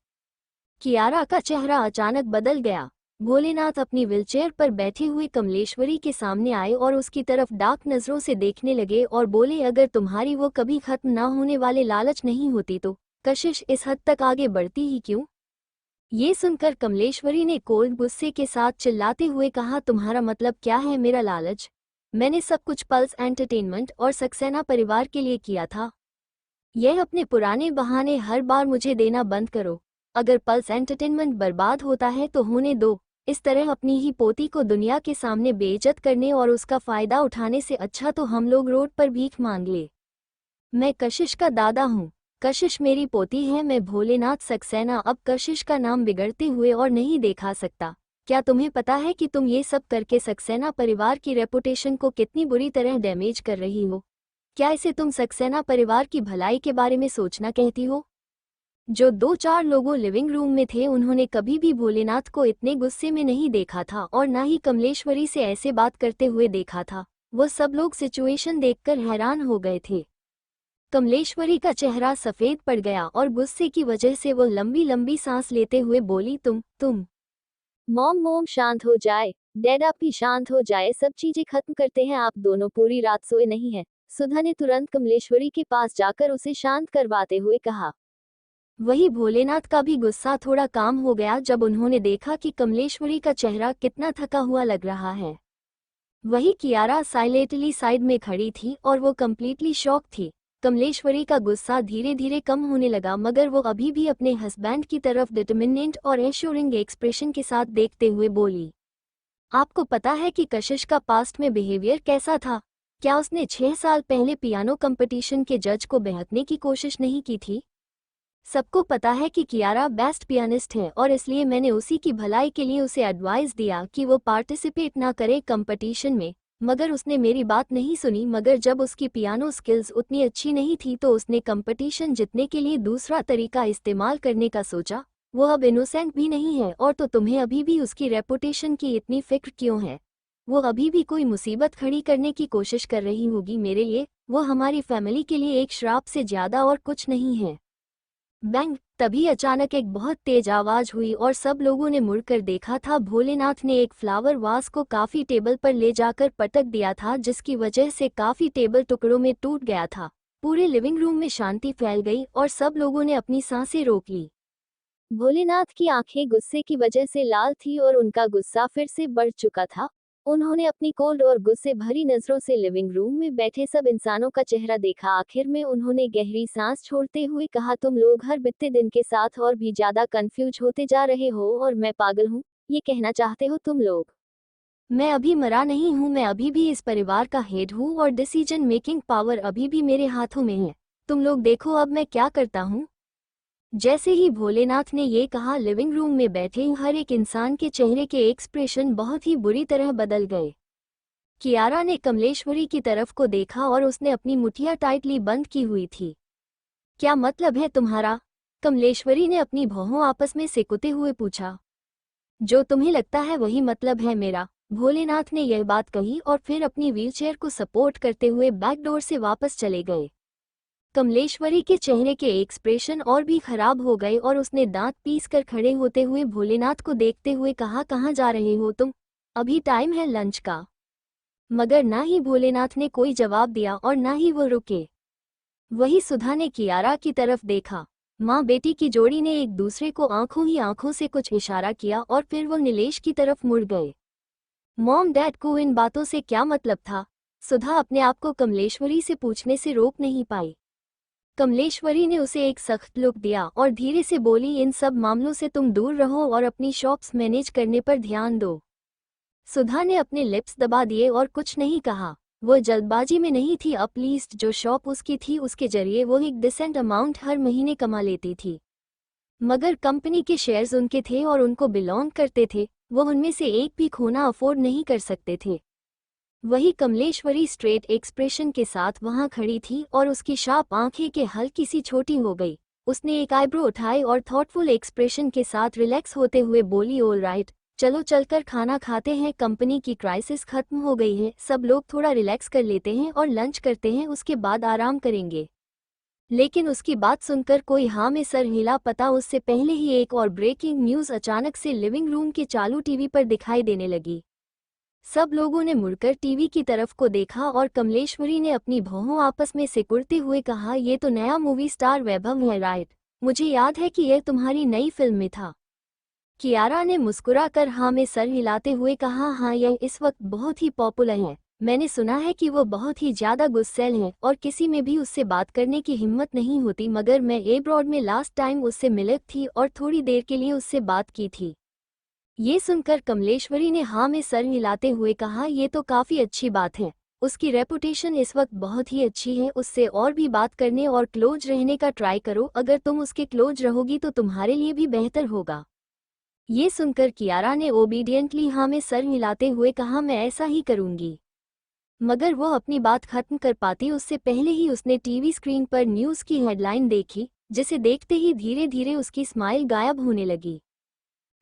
कियारा का चेहरा अचानक बदल गया। भोलेनाथ अपनी व्हीलचेयर पर बैठे हुए कमलेश्वरी के सामने आए और उसकी तरफ डार्क नजरों से देखने लगे और बोले, अगर तुम्हारी वो कभी खत्म ना होने वाले लालच नहीं होती तो कशिश इस हद तक आगे बढ़ती ही क्यों? ये सुनकर कमलेश्वरी ने कोल्ड गुस्से के साथ चिल्लाते हुए कहा, तुम्हारा मतलब क्या है मेरा लालच? मैंने सब कुछ पल्स एंटरटेनमेंट और सक्सेना परिवार के लिए किया था। यह अपने पुराने बहाने हर बार मुझे देना बंद करो। अगर पल्स एंटरटेनमेंट बर्बाद होता है तो होने दो। इस तरह अपनी ही पोती को दुनिया के सामने बेइज्जत करने और उसका फायदा उठाने से अच्छा तो हम लोग रोड पर भीख मांग ले। मैं कशिश का दादा हूँ। कशिश मेरी पोती है। मैं भोलेनाथ सक्सेना अब कशिश का नाम बिगड़ते हुए और नहीं देखा सकता। क्या तुम्हें पता है कि तुम ये सब करके सक्सेना परिवार की रेपुटेशन को कितनी बुरी तरह डैमेज कर रही हो? क्या इसे तुम सक्सेना परिवार की भलाई के बारे में सोचना कहती हो? जो 2-4 लोगों लिविंग रूम में थे उन्होंने कभी भी भोलेनाथ को इतने गुस्से में नहीं देखा था और ना ही कमलेश्वरी से ऐसे बात करते हुए देखा था। वो सब लोग सिचुएशन देखकर हैरान हो गए थे। कमलेश्वरी का चेहरा सफेद पड़ गया और गुस्से की वजह से वो लंबी लंबी सांस लेते हुए बोली, तुम मॉम मोम शांत हो जाए। डैड आप भी शांत हो जाए, सब चीजें खत्म करते हैं। आप दोनों पूरी रात सोए नहीं हैं। सुधा ने तुरंत कमलेश्वरी के पास जाकर उसे शांत करवाते हुए कहा। वही भोलेनाथ का भी गुस्सा थोड़ा काम हो गया जब उन्होंने देखा कि कमलेश्वरी का चेहरा कितना थका हुआ लग रहा है। वही कियारा साइलेंटली साइड में खड़ी थी और वो कम्प्लीटली शॉक थी। कमलेश्वरी का गुस्सा धीरे धीरे कम होने लगा मगर वो अभी भी अपने हस्बैंड की तरफ डिटरमिनेंट और एश्योरिंग एक्सप्रेशन के साथ देखते हुए बोली, आपको पता है कि कशिश का पास्ट में बिहेवियर कैसा था? क्या उसने 6 साल पहले पियानो कंपटीशन के जज को बहकने की कोशिश नहीं की थी? सबको पता है कि कियारा बेस्ट पियानिस्ट है और इसलिए मैंने उसी की भलाई के लिए उसे एडवाइस दिया कि वो पार्टिसिपेट ना करे कंपटीशन में, मगर उसने मेरी बात नहीं सुनी। मगर जब उसकी पियानो स्किल्स उतनी अच्छी नहीं थी तो उसने कंपटीशन जीतने के लिए दूसरा तरीका इस्तेमाल करने का सोचा। वो अब इनोसेंट भी नहीं है और तो तुम्हें अभी भी उसकी रेपुटेशन की इतनी फिक्र क्यों है? वो अभी भी कोई मुसीबत खड़ी करने की कोशिश कर रही होगी मेरे लिए। वो हमारी फैमिली के लिए एक श्राप से ज्यादा और कुछ नहीं है। बैंग! तभी अचानक एक बहुत तेज आवाज हुई और सब लोगों ने मुड़कर देखा था। भोलेनाथ ने एक फ्लावर वास को काफी टेबल पर ले जाकर पटक दिया था जिसकी वजह से काफी टेबल टुकड़ों में टूट गया था। पूरे लिविंग रूम में शांति फैल गई और सब लोगों ने अपनी सांसें रोक ली। भोलेनाथ की आंखें गुस्से की वजह से लाल थी और उनका गुस्सा फिर से बढ़ चुका था। उन्होंने अपनी कोल्ड और गुस्से भरी नजरों से लिविंग रूम में बैठे सब इंसानों का चेहरा देखा। आखिर में उन्होंने गहरी सांस छोड़ते हुए कहा, तुम लोग हर बीतते दिन के साथ और भी ज्यादा कंफ्यूज होते जा रहे हो और मैं पागल हूँ, ये कहना चाहते हो तुम लोग? मैं अभी मरा नहीं हूँ। मैं अभी भी इस परिवार का हेड हूँ और डिसीजन मेकिंग पावर अभी भी मेरे हाथों में है। तुम लोग देखो अब मैं क्या करता हूँ। जैसे ही भोलेनाथ ने ये कहा, लिविंग रूम में बैठे हर एक इंसान के चेहरे के एक्सप्रेशन बहुत ही बुरी तरह बदल गए। कियारा ने कमलेश्वरी की तरफ को देखा और उसने अपनी मुठिया टाइटली बंद की हुई थी। क्या मतलब है तुम्हारा? कमलेश्वरी ने अपनी भौहों आपस में सिकुड़ते हुए पूछा। जो तुम्हें लगता है वही मतलब है मेरा। भोलेनाथ ने यह बात कही और फिर अपनी व्हीलचेयर को सपोर्ट करते हुए बैकडोर से वापस चले गए। कमलेश्वरी के चेहरे के एक्सप्रेशन और भी खराब हो गए और उसने दांत पीस कर खड़े होते हुए भोलेनाथ को देखते हुए कहा, कहाँ जा रहे हो तुम? अभी टाइम है लंच का। मगर ना ही भोलेनाथ ने कोई जवाब दिया और ना ही वो रुके। वही सुधा ने कियारा की तरफ देखा। माँ बेटी की जोड़ी ने एक दूसरे को आंखों ही आंखों से कुछ इशारा किया और फिर वो नीलेश की तरफ मुड़ गए। मॉम डैड को इन बातों से क्या मतलब था? सुधा अपने आप को कमलेश्वरी से पूछने से रोक नहीं पाई। कमलेश्वरी ने उसे एक सख्त लुक दिया और धीरे से बोली, इन सब मामलों से तुम दूर रहो और अपनी शॉप्स मैनेज करने पर ध्यान दो। सुधा ने अपने लिप्स दबा दिए और कुछ नहीं कहा। वो जल्दबाजी में नहीं थी। अपलीस्ट जो शॉप उसकी थी उसके जरिए वो एक डिसेंट अमाउंट हर महीने कमा लेती थी। मगर कंपनी के शेयर्स उनके थे और उनको बिलोंग करते थे। वो उनमें से एक भी खोना अफोर्ड नहीं कर सकते थे। वही कमलेश्वरी स्ट्रेट एक्सप्रेशन के साथ वहां खड़ी थी और उसकी शार्प आंखें के हल्की सी छोटी हो गई। उसने एक आईब्रो उठाई और थॉटफुल एक्सप्रेशन के साथ रिलैक्स होते हुए बोली, ऑल राइट, चलो चलकर खाना खाते हैं। कंपनी की क्राइसिस खत्म हो गई है। सब लोग थोड़ा रिलैक्स कर लेते हैं और लंच करते हैं, उसके बाद आराम करेंगे। लेकिन उसकी बात सुनकर कोई हाँ में सर हिला। पता उससे पहले ही एक और ब्रेकिंग न्यूज़ अचानक से लिविंग रूम के चालू टीवी पर दिखाई देने लगी। सब लोगों ने मुड़कर टीवी की तरफ को देखा और कमलेश्वरी ने अपनी भौहों आपस में सिकुड़ते हुए कहा, ये तो नया मूवी स्टार वैभव है राइट? मुझे याद है कि यह तुम्हारी नई फिल्म में था। कियारा ने मुस्कुराकर हाँ में सर हिलाते हुए कहा, हाँ यह इस वक्त बहुत ही पॉपुलर है। मैंने सुना है कि वो बहुत ही ज़्यादा गुस्सैल है और किसी में भी उससे बात करने की हिम्मत नहीं होती, मगर मैं एब्रॉड में लास्ट टाइम उससे मिली थी और थोड़ी देर के लिए उससे बात की थी। ये सुनकर कमलेश्वरी ने हाँ में सर हिलाते हुए कहा, ये तो काफ़ी अच्छी बात है। उसकी रेपुटेशन इस वक्त बहुत ही अच्छी है, उससे और भी बात करने और क्लोज रहने का ट्राई करो। अगर तुम उसके क्लोज रहोगी तो तुम्हारे लिए भी बेहतर होगा। ये सुनकर कियारा ने ओबीडियंटली हाँ में सर हिलाते हुए कहा, मैं ऐसा ही करूंगी। मगर वो अपनी बात खत्म कर पाती उससे पहले ही उसने टीवी स्क्रीन पर न्यूज़ की हेडलाइन देखी, जिसे देखते ही धीरे धीरे उसकी स्माइल गायब होने लगी।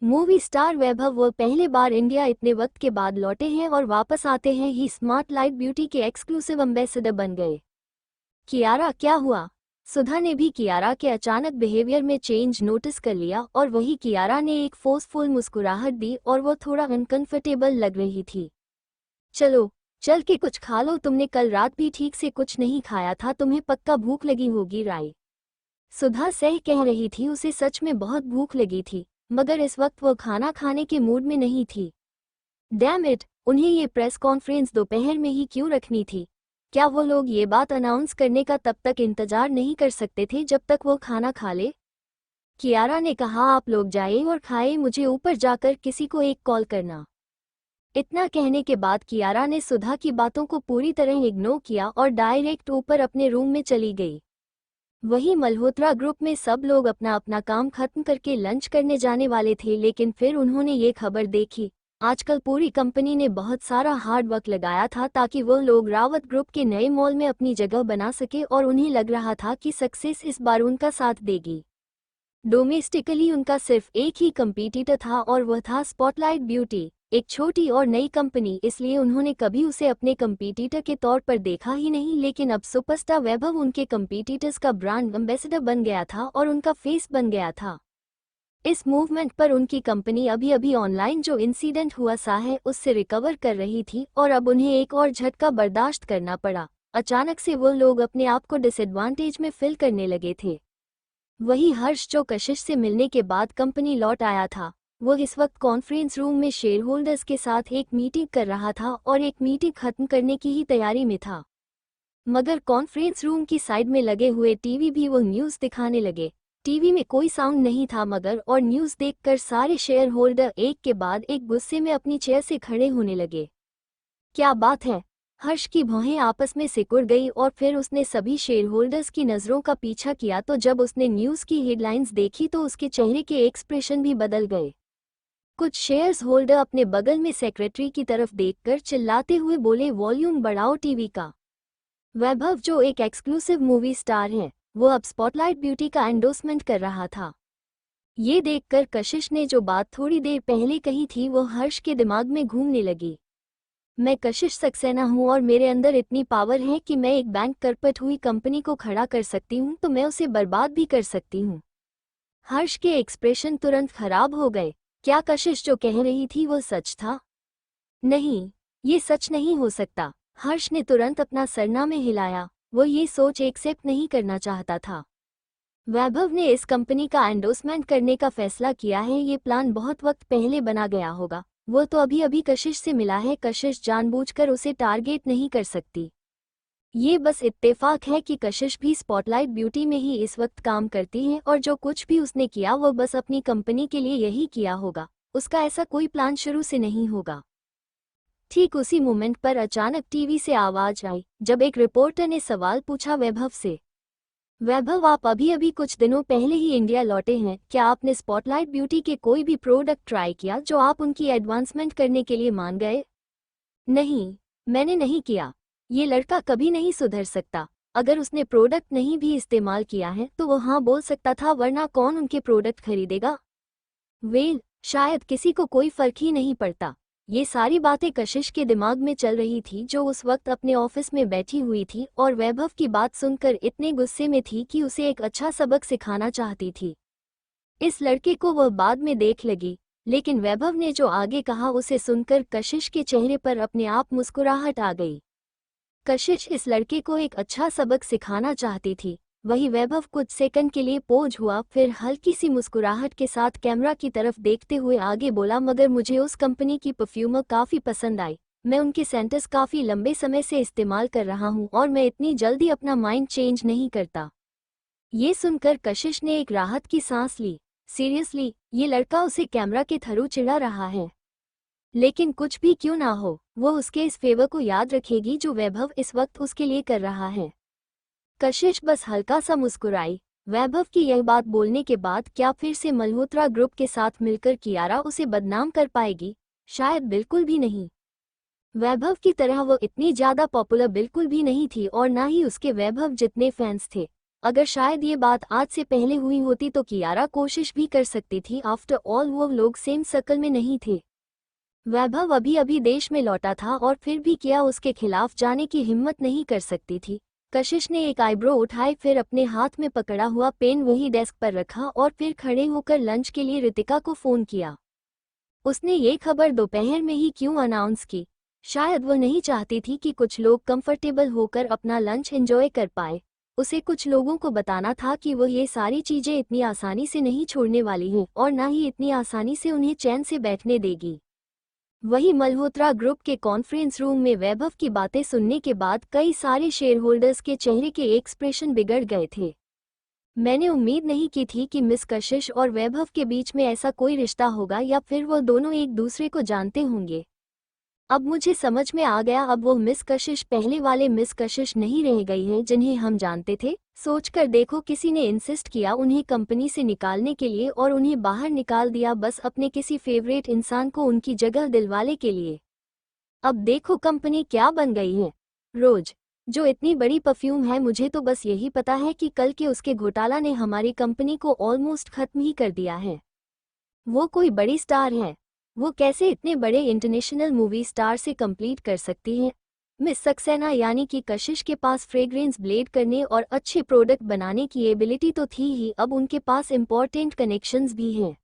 मूवी स्टार वैभव वो पहले बार इंडिया इतने वक्त के बाद लौटे हैं और वापस आते हैं ही स्मार्ट लाइट ब्यूटी के एक्सक्लूसिव एम्बेसडर बन गए। कियारा क्या हुआ? सुधा ने भी कियारा के अचानक बिहेवियर में चेंज नोटिस कर लिया और वही कियारा ने एक फोर्सफुल मुस्कुराहट दी और वो थोड़ा अनकंफर्टेबल लग रही थी। चलो चल के कुछ खा लो, तुमने कल रात भी ठीक से कुछ नहीं खाया था, तुम्हें पक्का भूख लगी होगी राय। सुधा सह कह रही थी, उसे सच में बहुत भूख लगी थी, मगर इस वक्त वो खाना खाने के मूड में नहीं थी। डैम इट, उन्हें ये प्रेस कॉन्फ्रेंस दोपहर में ही क्यों रखनी थी? क्या वो लोग ये बात अनाउंस करने का तब तक इंतजार नहीं कर सकते थे जब तक वो खाना खा ले? कियारा ने कहा, आप लोग जाइए और खाएं, मुझे ऊपर जाकर किसी को एक कॉल करना। इतना कहने के बाद कियारा ने सुधा की बातों को पूरी तरह इग्नोर किया और डायरेक्ट ऊपर अपने रूम में चली गई। वहीं मल्होत्रा ग्रुप में सब लोग अपना अपना काम खत्म करके लंच करने जाने वाले थे, लेकिन फिर उन्होंने ये खबर देखी। आजकल पूरी कंपनी ने बहुत सारा हार्ड वर्क लगाया था ताकि वो लोग रावत ग्रुप के नए मॉल में अपनी जगह बना सके और उन्हें लग रहा था कि सक्सेस इस बार उनका साथ देगी। डोमेस्टिकली उनका सिर्फ एक ही कंपीटिटर था और वह था स्पॉटलाइट ब्यूटी, एक छोटी और नई कंपनी, इसलिए उन्होंने कभी उसे अपने कंपीटिटर के तौर पर देखा ही नहीं। लेकिन अब सुपरस्टार वैभव उनके कंपीटिटर्स का ब्रांड एम्बेसडर बन गया था और उनका फेस बन गया था। इस मूवमेंट पर उनकी कंपनी अभी अभी ऑनलाइन जो इंसिडेंट हुआ सा है उससे रिकवर कर रही थी और अब उन्हें एक और झटका बर्दाश्त करना पड़ा। अचानक से वो लोग अपने आप को डिसएडवांटेज में फिल करने लगे थे। वही हर्ष जो कशिश से मिलने के बाद कंपनी लौट आया था, वो इस वक्त कॉन्फ्रेंस रूम में शेयर होल्डर्स के साथ एक मीटिंग कर रहा था और एक मीटिंग खत्म करने की ही तैयारी में था। मगर कॉन्फ्रेंस रूम की साइड में लगे हुए टीवी भी वो न्यूज़ दिखाने लगे। टीवी में कोई साउंड नहीं था मगर और न्यूज़ देखकर सारे शेयर होल्डर एक के बाद एक गुस्से में अपनी चेयर से खड़े होने लगे। क्या बात है? हर्ष की भौहें आपस में सिकुड़ गई और फिर उसने सभी शेयर होल्डर्स की नज़रों का पीछा किया तो जब उसने न्यूज़ की हेडलाइंस देखी तो उसके चेहरे के एक्सप्रेशन भी बदल गए। कुछ शेयर्स होल्डर अपने बगल में सेक्रेटरी की तरफ देखकर चिल्लाते हुए बोले, वॉल्यूम बढ़ाओ टीवी का। वैभव जो एक एक्सक्लूसिव मूवी स्टार है, वो अब स्पॉटलाइट ब्यूटी का एंडोर्समेंट कर रहा था। ये देखकर कशिश ने जो बात थोड़ी देर पहले कही थी वो हर्ष के दिमाग में घूमने लगी। मैं कशिश सक्सेना हूँ और मेरे अंदर इतनी पावर है कि मैं एक बैंक करपट हुई कंपनी को खड़ा कर सकती हूँ तो मैं उसे बर्बाद भी कर सकती हूँ। हर्ष के एक्सप्रेशन तुरंत खराब हो गए। क्या कशिश जो कह रही थी वो सच था? नहीं, ये सच नहीं हो सकता। हर्ष ने तुरंत अपना सरनामे हिलाया, वो ये सोच एक्सेप्ट नहीं करना चाहता था। वैभव ने इस कंपनी का एंडोर्समेंट करने का फैसला किया है, ये प्लान बहुत वक्त पहले बना गया होगा। वो तो अभी अभी कशिश से मिला है, कशिश जानबूझकर उसे टारगेट नहीं कर सकती। ये बस इत्तेफाक है कि कशिश भी स्पॉटलाइट ब्यूटी में ही इस वक्त काम करती है और जो कुछ भी उसने किया वो बस अपनी कंपनी के लिए यही किया होगा, उसका ऐसा कोई प्लान शुरू से नहीं होगा। ठीक उसी मोमेंट पर अचानक टीवी से आवाज आई जब एक रिपोर्टर ने सवाल पूछा वैभव से, वैभव आप अभी अभी कुछ दिनों पहले ही इंडिया लौटे हैं, क्या आपने स्पॉटलाइट ब्यूटी के कोई भी प्रोडक्ट ट्राई किया जो आप उनकी एडवांसमेंट करने के लिए मान गए? नहीं, मैंने नहीं किया। ये लड़का कभी नहीं सुधर सकता। अगर उसने प्रोडक्ट नहीं भी इस्तेमाल किया है तो वो हाँ बोल सकता था, वरना कौन उनके प्रोडक्ट खरीदेगा? वेल, शायद किसी को कोई फर्क ही नहीं पड़ता। ये सारी बातें कशिश के दिमाग में चल रही थी, जो उस वक्त अपने ऑफिस में बैठी हुई थी और वैभव की बात सुनकर इतने गुस्से में थी कि उसे एक अच्छा सबक सिखाना चाहती थी। इस लड़के को वह बाद में देख लगी, लेकिन वैभव ने जो आगे कहा उसे सुनकर कशिश के चेहरे पर अपने आप मुस्कुराहट आ गई। कशिश इस लड़के को एक अच्छा सबक सिखाना चाहती थी। वही वैभव कुछ सेकंड के लिए पोज हुआ, फिर हल्की सी मुस्कुराहट के साथ कैमरा की तरफ देखते हुए आगे बोला, मगर मुझे उस कंपनी की परफ्यूमर काफ़ी पसंद आई। मैं उनके सेंटर्स काफ़ी लंबे समय से इस्तेमाल कर रहा हूँ और मैं इतनी जल्दी अपना माइंड चेंज नहीं करता। ये सुनकर कशिश ने एक राहत की सांस ली। सीरियसली, ये लड़का उसे कैमरा के थ्रू चिढ़ा रहा है। लेकिन कुछ भी क्यों ना हो, वो उसके इस फेवर को याद रखेगी जो वैभव इस वक्त उसके लिए कर रहा है। कशिश बस हल्का सा मुस्कुराई। वैभव की यह बात बोलने के बाद क्या फिर से मल्होत्रा ग्रुप के साथ मिलकर कियारा उसे बदनाम कर पाएगी? शायद बिल्कुल भी नहीं। वैभव की तरह वो इतनी ज्यादा पॉपुलर बिल्कुल भी नहीं थी और ना ही उसके वैभव जितने फैंस थे। अगर शायद ये बात आज से पहले हुई होती तो कियारा कोशिश भी कर सकती थी। आफ्टर ऑल वो लोग सेम सर्कल में नहीं थे। वैभव अभी अभी देश में लौटा था और फिर भी किया उसके खिलाफ जाने की हिम्मत नहीं कर सकती थी। कशिश ने एक आईब्रो उठाई, फिर अपने हाथ में पकड़ा हुआ पेन वही डेस्क पर रखा और फिर खड़े होकर लंच के लिए रितिका को फोन किया। उसने ये खबर दोपहर में ही क्यों अनाउंस की? शायद वो नहीं चाहती थी कि कुछ लोग कंफर्टेबल होकर अपना लंच एंजॉय कर पाए। उसे कुछ लोगों को बताना था कि वो ये सारी चीजें इतनी आसानी से नहीं छोड़ने वाली हैं और ना ही इतनी आसानी से उन्हें चैन से बैठने देगी। वही मल्होत्रा ग्रुप के कॉन्फ्रेंस रूम में वैभव की बातें सुनने के बाद कई सारे शेयर होल्डर्स के चेहरे के एक्सप्रेशन बिगड़ गए थे। मैंने उम्मीद नहीं की थी कि मिस कशिश और वैभव के बीच में ऐसा कोई रिश्ता होगा या फिर वो दोनों एक दूसरे को जानते होंगे। अब मुझे समझ में आ गया, अब वो मिस कशिश पहले वाले मिस कशिश नहीं रह गई हैं जिन्हें हम जानते थे। सोचकर देखो, किसी ने इंसिस्ट किया उन्हें कंपनी से निकालने के लिए और उन्हें बाहर निकाल दिया बस अपने किसी फेवरेट इंसान को उनकी जगह दिलवाने के लिए। अब देखो कंपनी क्या बन गई है। रोज जो इतनी बड़ी परफ्यूम है, मुझे तो बस यही पता है कि कल के उसके घोटाला ने हमारी कंपनी को ऑलमोस्ट खत्म ही कर दिया है। वो कोई बड़ी स्टार है, वो कैसे इतने बड़े इंटरनेशनल मूवी स्टार से कंप्लीट कर सकती है? मिस सक्सेना यानी कि कशिश के पास फ्रेग्रेंस ब्लेड करने और अच्छे प्रोडक्ट बनाने की एबिलिटी तो थी ही, अब उनके पास इम्पोर्टेंट कनेक्शंस भी हैं।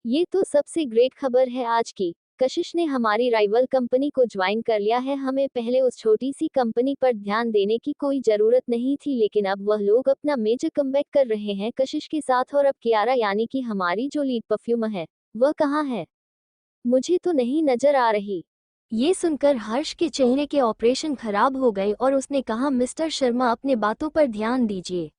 ये तो सबसे ग्रेट खबर है आज की। कशिश ने हमारी राइवल कंपनी को ज्वाइन कर लिया है। हमें पहले उस छोटी सी कंपनी पर ध्यान देने की कोई जरूरत नहीं थी, लेकिन अब वह लोग अपना मेजर कमबैक कर रहे हैं कशिश के साथ। और अब कियारा यानी कि हमारी जो लीड परफ्यूमर है, वह कहाँ है? मुझे तो नहीं नजर आ रही। ये सुनकर हर्ष के चेहरे के ऑपरेशन खराब हो गए और उसने कहा, मिस्टर शर्मा अपने बातों पर ध्यान दीजिए।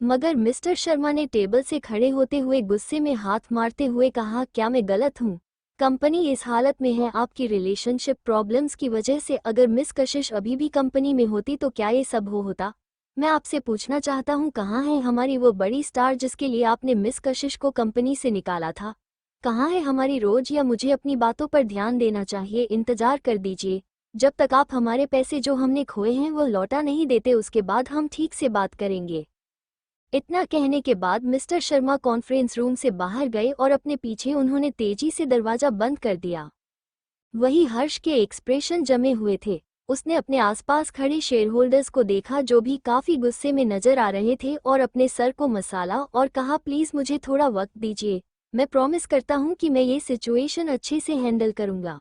मगर मिस्टर शर्मा ने टेबल से खड़े होते हुए गुस्से में हाथ मारते हुए कहा, क्या मैं गलत हूँ? कंपनी इस हालत में है आपकी रिलेशनशिप प्रॉब्लम्स की वजह से। अगर मिस कशिश अभी भी कंपनी में होती तो क्या ये सब होता? मैं आपसे पूछना चाहता हूँ, कहाँ है हमारी वो बड़ी स्टार जिसके लिए आपने मिस कशिश को कंपनी से निकाला था? कहाँ है हमारी रोज? या मुझे अपनी बातों पर ध्यान देना चाहिए? इंतजार कर दीजिए, जब तक आप हमारे पैसे जो हमने खोए हैं वो लौटा नहीं देते, उसके बाद हम ठीक से बात करेंगे। इतना कहने के बाद मिस्टर शर्मा कॉन्फ्रेंस रूम से बाहर गए और अपने पीछे उन्होंने तेजी से दरवाजा बंद कर दिया। वही हर्ष के एक्सप्रेशन जमे हुए थे। उसने अपने आसपास खड़े शेयरहोल्डर्स को देखा जो भी काफी गुस्से में नजर आ रहे थे और अपने सर को मसाला और कहा, प्लीज मुझे थोड़ा वक्त दीजिए, मैं प्रॉमिस करता हूँ कि मैं ये सिचुएशन अच्छे से हैंडल करूंगा।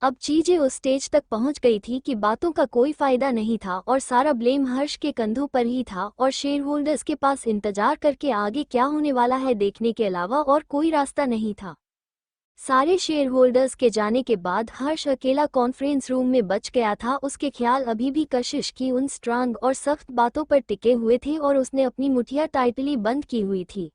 अब चीजें उस स्टेज तक पहुंच गई थी कि बातों का कोई फायदा नहीं था और सारा ब्लेम हर्ष के कंधों पर ही था और शेयरहोल्डर्स के पास इंतजार करके आगे क्या होने वाला है देखने के अलावा और कोई रास्ता नहीं था। सारे शेयरहोल्डर्स के जाने के बाद हर्ष अकेला कॉन्फ्रेंस रूम में बच गया था। उसके ख्याल अभी भी कशिश की उन स्ट्रांग और सख्त बातों पर टिके हुए थे और उसने अपनी मुठिया टाइटली बंद की हुई थी।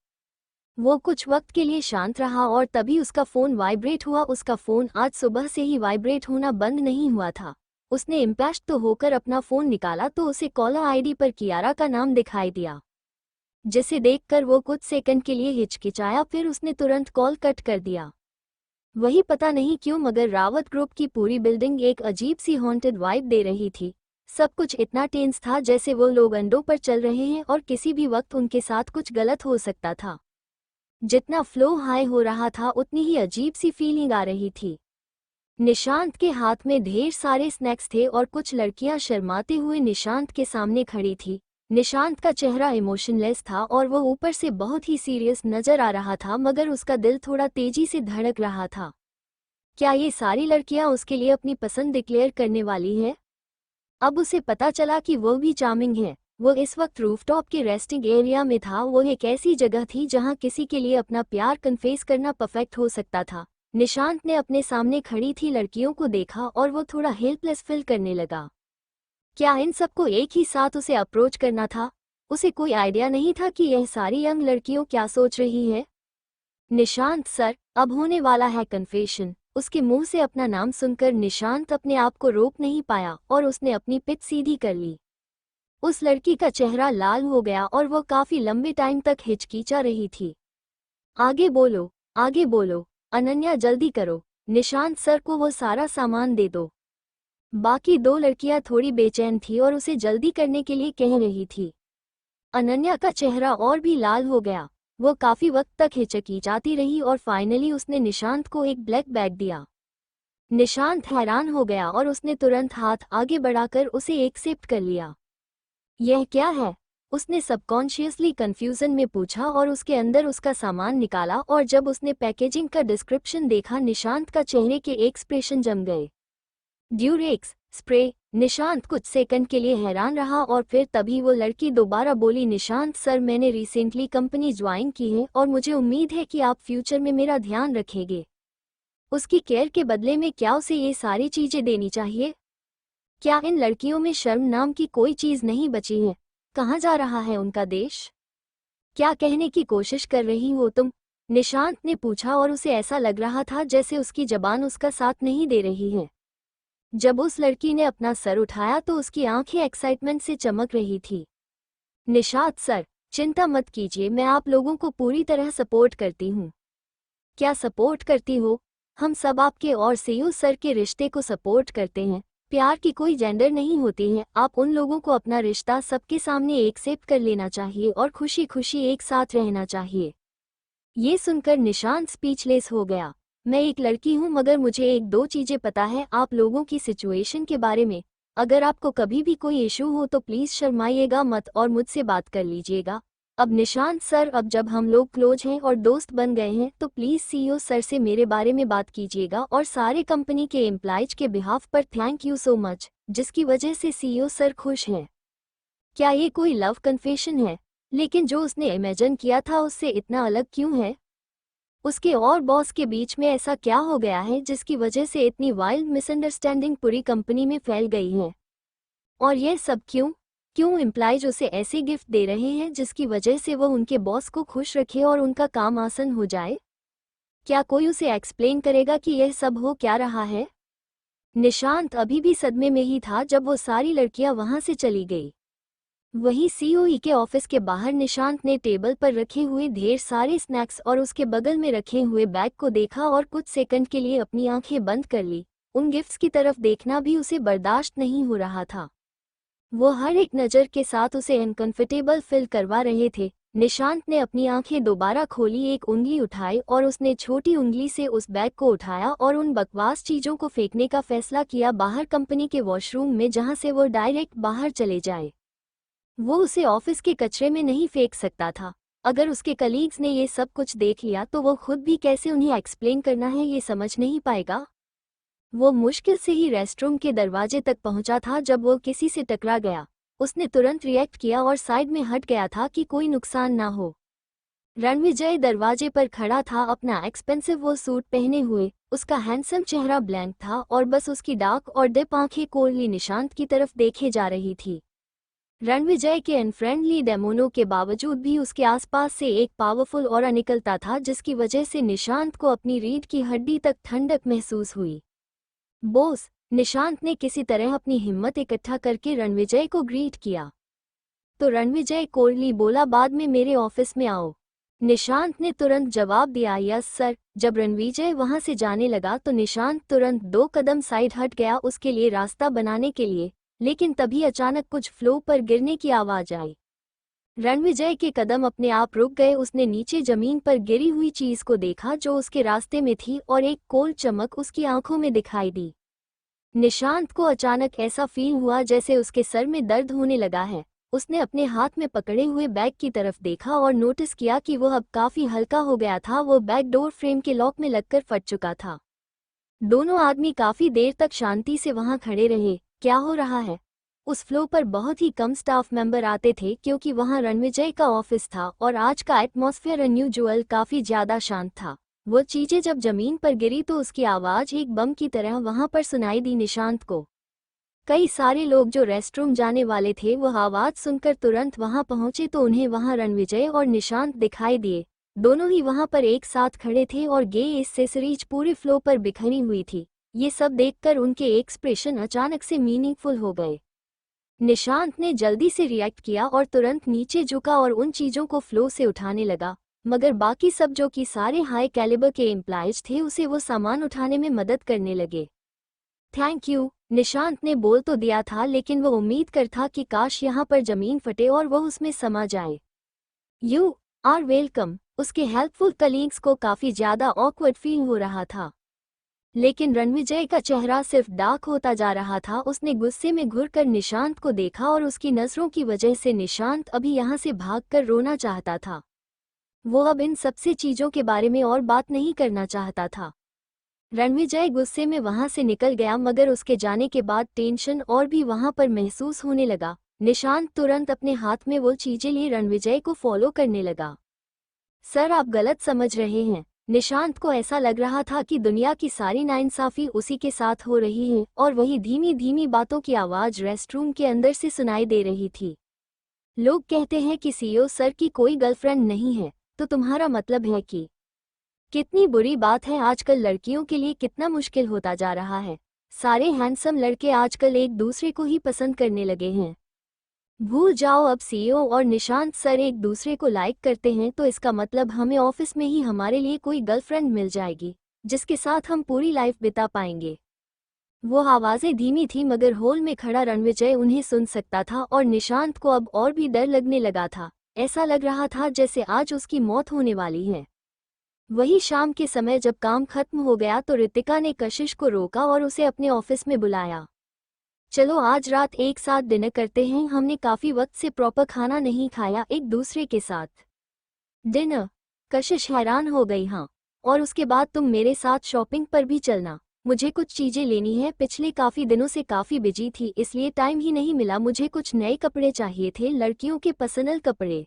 वो कुछ वक्त के लिए शांत रहा और तभी उसका फोन वाइब्रेट हुआ। उसका फोन आज सुबह से ही वाइब्रेट होना बंद नहीं हुआ था। उसने इम्पैक्ट तो होकर अपना फोन निकाला तो उसे कॉलर आईडी पर कियारा का नाम दिखाई दिया, जिसे देखकर वो कुछ सेकंड के लिए हिचकिचाया, फिर उसने तुरंत कॉल कट कर दिया। वही पता नहीं क्यों मगर रावत ग्रुप की पूरी बिल्डिंग एक अजीब सी हॉन्टेड वाइब दे रही थी। सब कुछ इतना टेंस था जैसे वो लोग अंडों पर चल रहे हैं और किसी भी वक्त उनके साथ कुछ गलत हो सकता था। जितना फ्लो हाई हो रहा था उतनी ही अजीब सी फीलिंग आ रही थी। निशांत के हाथ में ढेर सारे स्नैक्स थे और कुछ लड़कियां शर्माते हुए निशांत के सामने खड़ी थी। निशांत का चेहरा इमोशनलेस था और वो ऊपर से बहुत ही सीरियस नजर आ रहा था, मगर उसका दिल थोड़ा तेजी से धड़क रहा था। क्या ये सारी लड़कियां उसके लिए अपनी पसंद डिक्लेयर करने वाली हैं? अब उसे पता चला कि वो भी चार्मिंग है। वो इस वक्त रूफटॉप के रेस्टिंग एरिया में था। वो एक ऐसी जगह थी जहां किसी के लिए अपना प्यार कन्फेस करना परफेक्ट हो सकता था। निशांत ने अपने सामने खड़ी थी लड़कियों को देखा और वो थोड़ा हेल्पलेस फील करने लगा। क्या इन सबको एक ही साथ उसे अप्रोच करना था? उसे कोई आइडिया नहीं था कि यह सारी यंग लड़कियों क्या सोच रही है। निशांत सर, अब होने वाला है कन्फेशन। उसके मुंह से अपना नाम सुनकर निशांत अपने आप को रोक नहीं पाया और उसने अपनी पिच सीधी कर ली। उस लड़की का चेहरा लाल हो गया और वो काफी लंबे टाइम तक हिचकिचा रही थी। आगे बोलो, आगे बोलो, अनन्या जल्दी करो, निशांत सर को वो सारा सामान दे दो। बाकी दो लड़कियां थोड़ी बेचैन थी और उसे जल्दी करने के लिए कह रही थी। अनन्या का चेहरा और भी लाल हो गया। वो काफी वक्त तक हिचकिचाती रही और फाइनली उसने निशांत को एक ब्लैक बैग दिया। निशांत हैरान हो गया और उसने तुरंत हाथ आगे बढ़ाकर उसे एक्सेप्ट कर लिया। यह क्या है? उसने सबकॉन्शियसली कंफ्यूजन में पूछा और उसके अंदर उसका सामान निकाला और जब उसने पैकेजिंग का डिस्क्रिप्शन देखा, निशांत का चेहरे के एक्सप्रेशन जम गए। Durex spray. निशांत कुछ सेकंड के लिए हैरान रहा और फिर तभी वो लड़की दोबारा बोली, निशांत सर, मैंने रिसेंटली कंपनी ज्वाइन की है और मुझे उम्मीद है कि आप फ्यूचर में मेरा ध्यान रखेंगे। उसकी केयर के बदले में क्या उसे ये सारी चीजें देनी चाहिए? क्या इन लड़कियों में शर्म नाम की कोई चीज नहीं बची है? कहाँ जा रहा है उनका देश? क्या कहने की कोशिश कर रही हो तुम? निशांत ने पूछा और उसे ऐसा लग रहा था जैसे उसकी जबान उसका साथ नहीं दे रही है। जब उस लड़की ने अपना सर उठाया तो उसकी आंखें एक्साइटमेंट से चमक रही थी। निशांत सर, चिंता मत कीजिए, मैं आप लोगों को पूरी तरह सपोर्ट करती हूँ। क्या सपोर्ट करती हो? हम सब आपके और सीयू सर के रिश्ते को सपोर्ट करते हैं। प्यार की कोई जेंडर नहीं होती है। आप उन लोगों को अपना रिश्ता सबके सामने एक्सेप्ट कर लेना चाहिए और खुशी खुशी एक साथ रहना चाहिए। ये सुनकर निशांत स्पीचलेस हो गया। मैं एक लड़की हूँ, मगर मुझे एक दो चीजें पता है आप लोगों की सिचुएशन के बारे में। अगर आपको कभी भी कोई इशू हो तो प्लीज शर्माइएगा मत और मुझसे बात कर लीजिएगा। अब निशांत सर, अब जब हम लोग क्लोज हैं और दोस्त बन गए हैं तो प्लीज सीईओ सर से मेरे बारे में बात कीजिएगा और सारे कंपनी के एम्प्लॉयज के बिहाफ पर थैंक यू सो मच, जिसकी वजह से सीईओ सर खुश हैं। क्या ये कोई लव कन्फेशन है? लेकिन जो उसने इमेजिन किया था उससे इतना अलग क्यों है? उसके और बॉस के बीच में ऐसा क्या हो गया है जिसकी वजह से इतनी वाइल्ड मिसअंडरस्टैंडिंग पूरी कंपनी में फैल गई है? और यह सब क्यों? क्यों एम्प्लॉयज उसे ऐसे गिफ्ट दे रहे हैं जिसकी वजह से वो उनके बॉस को खुश रखे और उनका काम आसान हो जाए? क्या कोई उसे एक्सप्लेन करेगा कि यह सब हो क्या रहा है? निशांत अभी भी सदमे में ही था जब वो सारी लड़कियां वहां से चली गई। वहीं सीओई के ऑफिस के बाहर निशांत ने टेबल पर रखे हुए ढेर सारे स्नैक्स और उसके बगल में रखे हुए बैग को देखा और कुछ सेकंड के लिए अपनी आंखें बंद कर ली। उन गिफ्ट्स की तरफ देखना भी उसे बर्दाश्त नहीं हो रहा था। वो हर एक नज़र के साथ उसे अनकंफर्टेबल फील करवा रहे थे। निशांत ने अपनी आंखें दोबारा खोली, एक उंगली उठाई और उसने छोटी उंगली से उस बैग को उठाया और उन बकवास चीज़ों को फेंकने का फैसला किया बाहर कंपनी के वॉशरूम में, जहां से वो डायरेक्ट बाहर चले जाए। वो उसे ऑफिस के कचरे में नहीं फेंक सकता था। अगर उसके कलीग्स ने ये सब कुछ देख लिया तो वो खुद भी कैसे उन्हें एक्सप्लेन करना है ये समझ नहीं पाएगा। वो मुश्किल से ही रेस्टरूम के दरवाजे तक पहुंचा था जब वो किसी से टकरा गया। उसने तुरंत रिएक्ट किया और साइड में हट गया था कि कोई नुकसान ना हो। रणविजय दरवाजे पर खड़ा था, अपना एक्सपेंसिव वो सूट पहने हुए। उसका हैंडसम चेहरा ब्लैंक था और बस उसकी डार्क और डिप आंखें कोल्डली निशांत की तरफ देखे जा रही थी। रणविजय के अनफ्रेंडली डेमोनों के बावजूद भी उसके आसपास से एक पावरफुल ऑरा निकलता था जिसकी वजह से निशांत को अपनी रीढ़ की हड्डी तक ठंडक महसूस हुई। बॉस, निशांत ने किसी तरह अपनी हिम्मत इकट्ठा करके रणविजय को ग्रीट किया। तो रणविजय कोल्डली बोला, बाद में मेरे ऑफिस में आओ। निशांत ने तुरंत जवाब दिया, यस सर। जब रणविजय वहां से जाने लगा तो निशांत तुरंत 2 कदम साइड हट गया उसके लिए रास्ता बनाने के लिए, लेकिन तभी अचानक कुछ फ्लो पर गिरने की आवाज आई। रणविजय के कदम अपने आप रुक गए। उसने नीचे जमीन पर गिरी हुई चीज को देखा जो उसके रास्ते में थी और एक कोल्ड चमक उसकी आंखों में दिखाई दी। निशांत को अचानक ऐसा फील हुआ जैसे उसके सर में दर्द होने लगा है। उसने अपने हाथ में पकड़े हुए बैग की तरफ देखा और नोटिस किया कि वह अब काफी हल्का हो गया था। वो बैग डोर फ्रेम के लॉक में लगकर फट चुका था। दोनों आदमी काफी देर तक शांति से वहां खड़े रहे। क्या हो रहा है? उस फ्लोर पर बहुत ही कम स्टाफ मेंबर आते थे क्योंकि वहां रणविजय का ऑफिस था और आज का एटमॉस्फेयर अनयूजुअल काफी ज्यादा शांत था। वो चीजें जब जमीन पर गिरी तो उसकी आवाज एक बम की तरह वहां पर सुनाई दी निशांत को। कई सारे लोग जो रेस्टरूम जाने वाले थे वह आवाज सुनकर तुरंत वहां पहुंचे तो उन्हें वहां रणविजय और निशांत दिखाई दिए। दोनों ही वहां पर एक साथ खड़े थे और गे एक्सेसरीज पूरे फ्लोर पर बिखरी हुई थी। ये सब देखकर उनके एक्सप्रेशन अचानक से मीनिंगफुल हो गए। निशांत ने जल्दी से रिएक्ट किया और तुरंत नीचे झुका और उन चीजों को फ्लो से उठाने लगा, मगर बाकी सब जो कि सारे हाई कैलिबर के एम्प्लॉयज थे उसे वो सामान उठाने में मदद करने लगे। थैंक यू, निशांत ने बोल तो दिया था लेकिन वो उम्मीद कर था कि काश यहाँ पर जमीन फटे और वह उसमें समा जाए। You are welcome. उसके हेल्पफुल कलीग्स को काफी ज्यादा ऑकवर्ड फील हो रहा था, लेकिन रणविजय का चेहरा सिर्फ डार्क होता जा रहा था। उसने गुस्से में घुरकर निशांत को देखा और उसकी नजरों की वजह से निशांत अभी यहाँ से भागकर रोना चाहता था। वो अब इन सबसे चीजों के बारे में और बात नहीं करना चाहता था। रणविजय गुस्से में वहां से निकल गया, मगर उसके जाने के बाद टेंशन और भी वहां पर महसूस होने लगा। निशांत तुरंत अपने हाथ में वो चीजें लिए रणविजय को फॉलो करने लगा। सर, आप गलत समझ रहे हैं। निशांत को ऐसा लग रहा था कि दुनिया की सारी नाइंसाफी उसी के साथ हो रही है और वही धीमी धीमी बातों की आवाज रेस्टरूम के अंदर से सुनाई दे रही थी। लोग कहते हैं कि सीईओ सर की कोई गर्लफ्रेंड नहीं है, तो तुम्हारा मतलब है कि? कितनी बुरी बात है। आजकल लड़कियों के लिए कितना मुश्किल होता जा रहा है। सारे हैंडसम लड़के आजकल एक दूसरे को ही पसंद करने लगे हैं। भूल जाओ, अब सीईओ और निशांत सर एक दूसरे को लाइक करते हैं तो इसका मतलब हमें ऑफिस में ही हमारे लिए कोई गर्लफ्रेंड मिल जाएगी जिसके साथ हम पूरी लाइफ बिता पाएंगे। वो आवाजें धीमी थी मगर हॉल में खड़ा रणविजय उन्हें सुन सकता था और निशांत को अब और भी डर लगने लगा था। ऐसा लग रहा था जैसे आज उसकी मौत होने वाली है। वही शाम के समय जब काम खत्म हो गया तो रितिका ने कशिश को रोका और उसे अपने ऑफिस में बुलाया। चलो आज रात एक साथ डिनर करते हैं, हमने काफी वक्त से प्रॉपर खाना नहीं खाया एक दूसरे के साथ। डिनर? कशिश हैरान हो गई। हाँ, और उसके बाद तुम मेरे साथ शॉपिंग पर भी चलना। मुझे कुछ चीजें लेनी है, पिछले काफी दिनों से काफी बिजी थी इसलिए टाइम ही नहीं मिला। मुझे कुछ नए कपड़े चाहिए थे, लड़कियों के पसंदीदा कपड़े।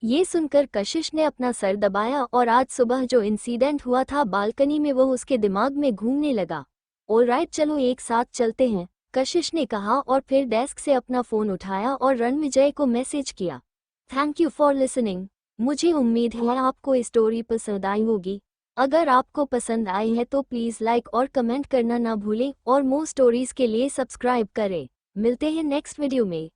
ये सुनकर कशिश ने अपना सर दबाया और आज सुबह जो इंसिडेंट हुआ था बालकनी में वो उसके दिमाग में घूमने लगा। ऑलराइट, चलो एक साथ चलते हैं, कशिश ने कहा और फिर डेस्क से अपना फोन उठाया और रणविजय को मैसेज किया। Thank you for listening. मुझे उम्मीद है आपको स्टोरी पसंद आई होगी। अगर आपको पसंद आई है तो प्लीज़ लाइक और कमेंट करना ना भूलें और मोर स्टोरीज के लिए सब्सक्राइब करें। मिलते हैं नेक्स्ट वीडियो में।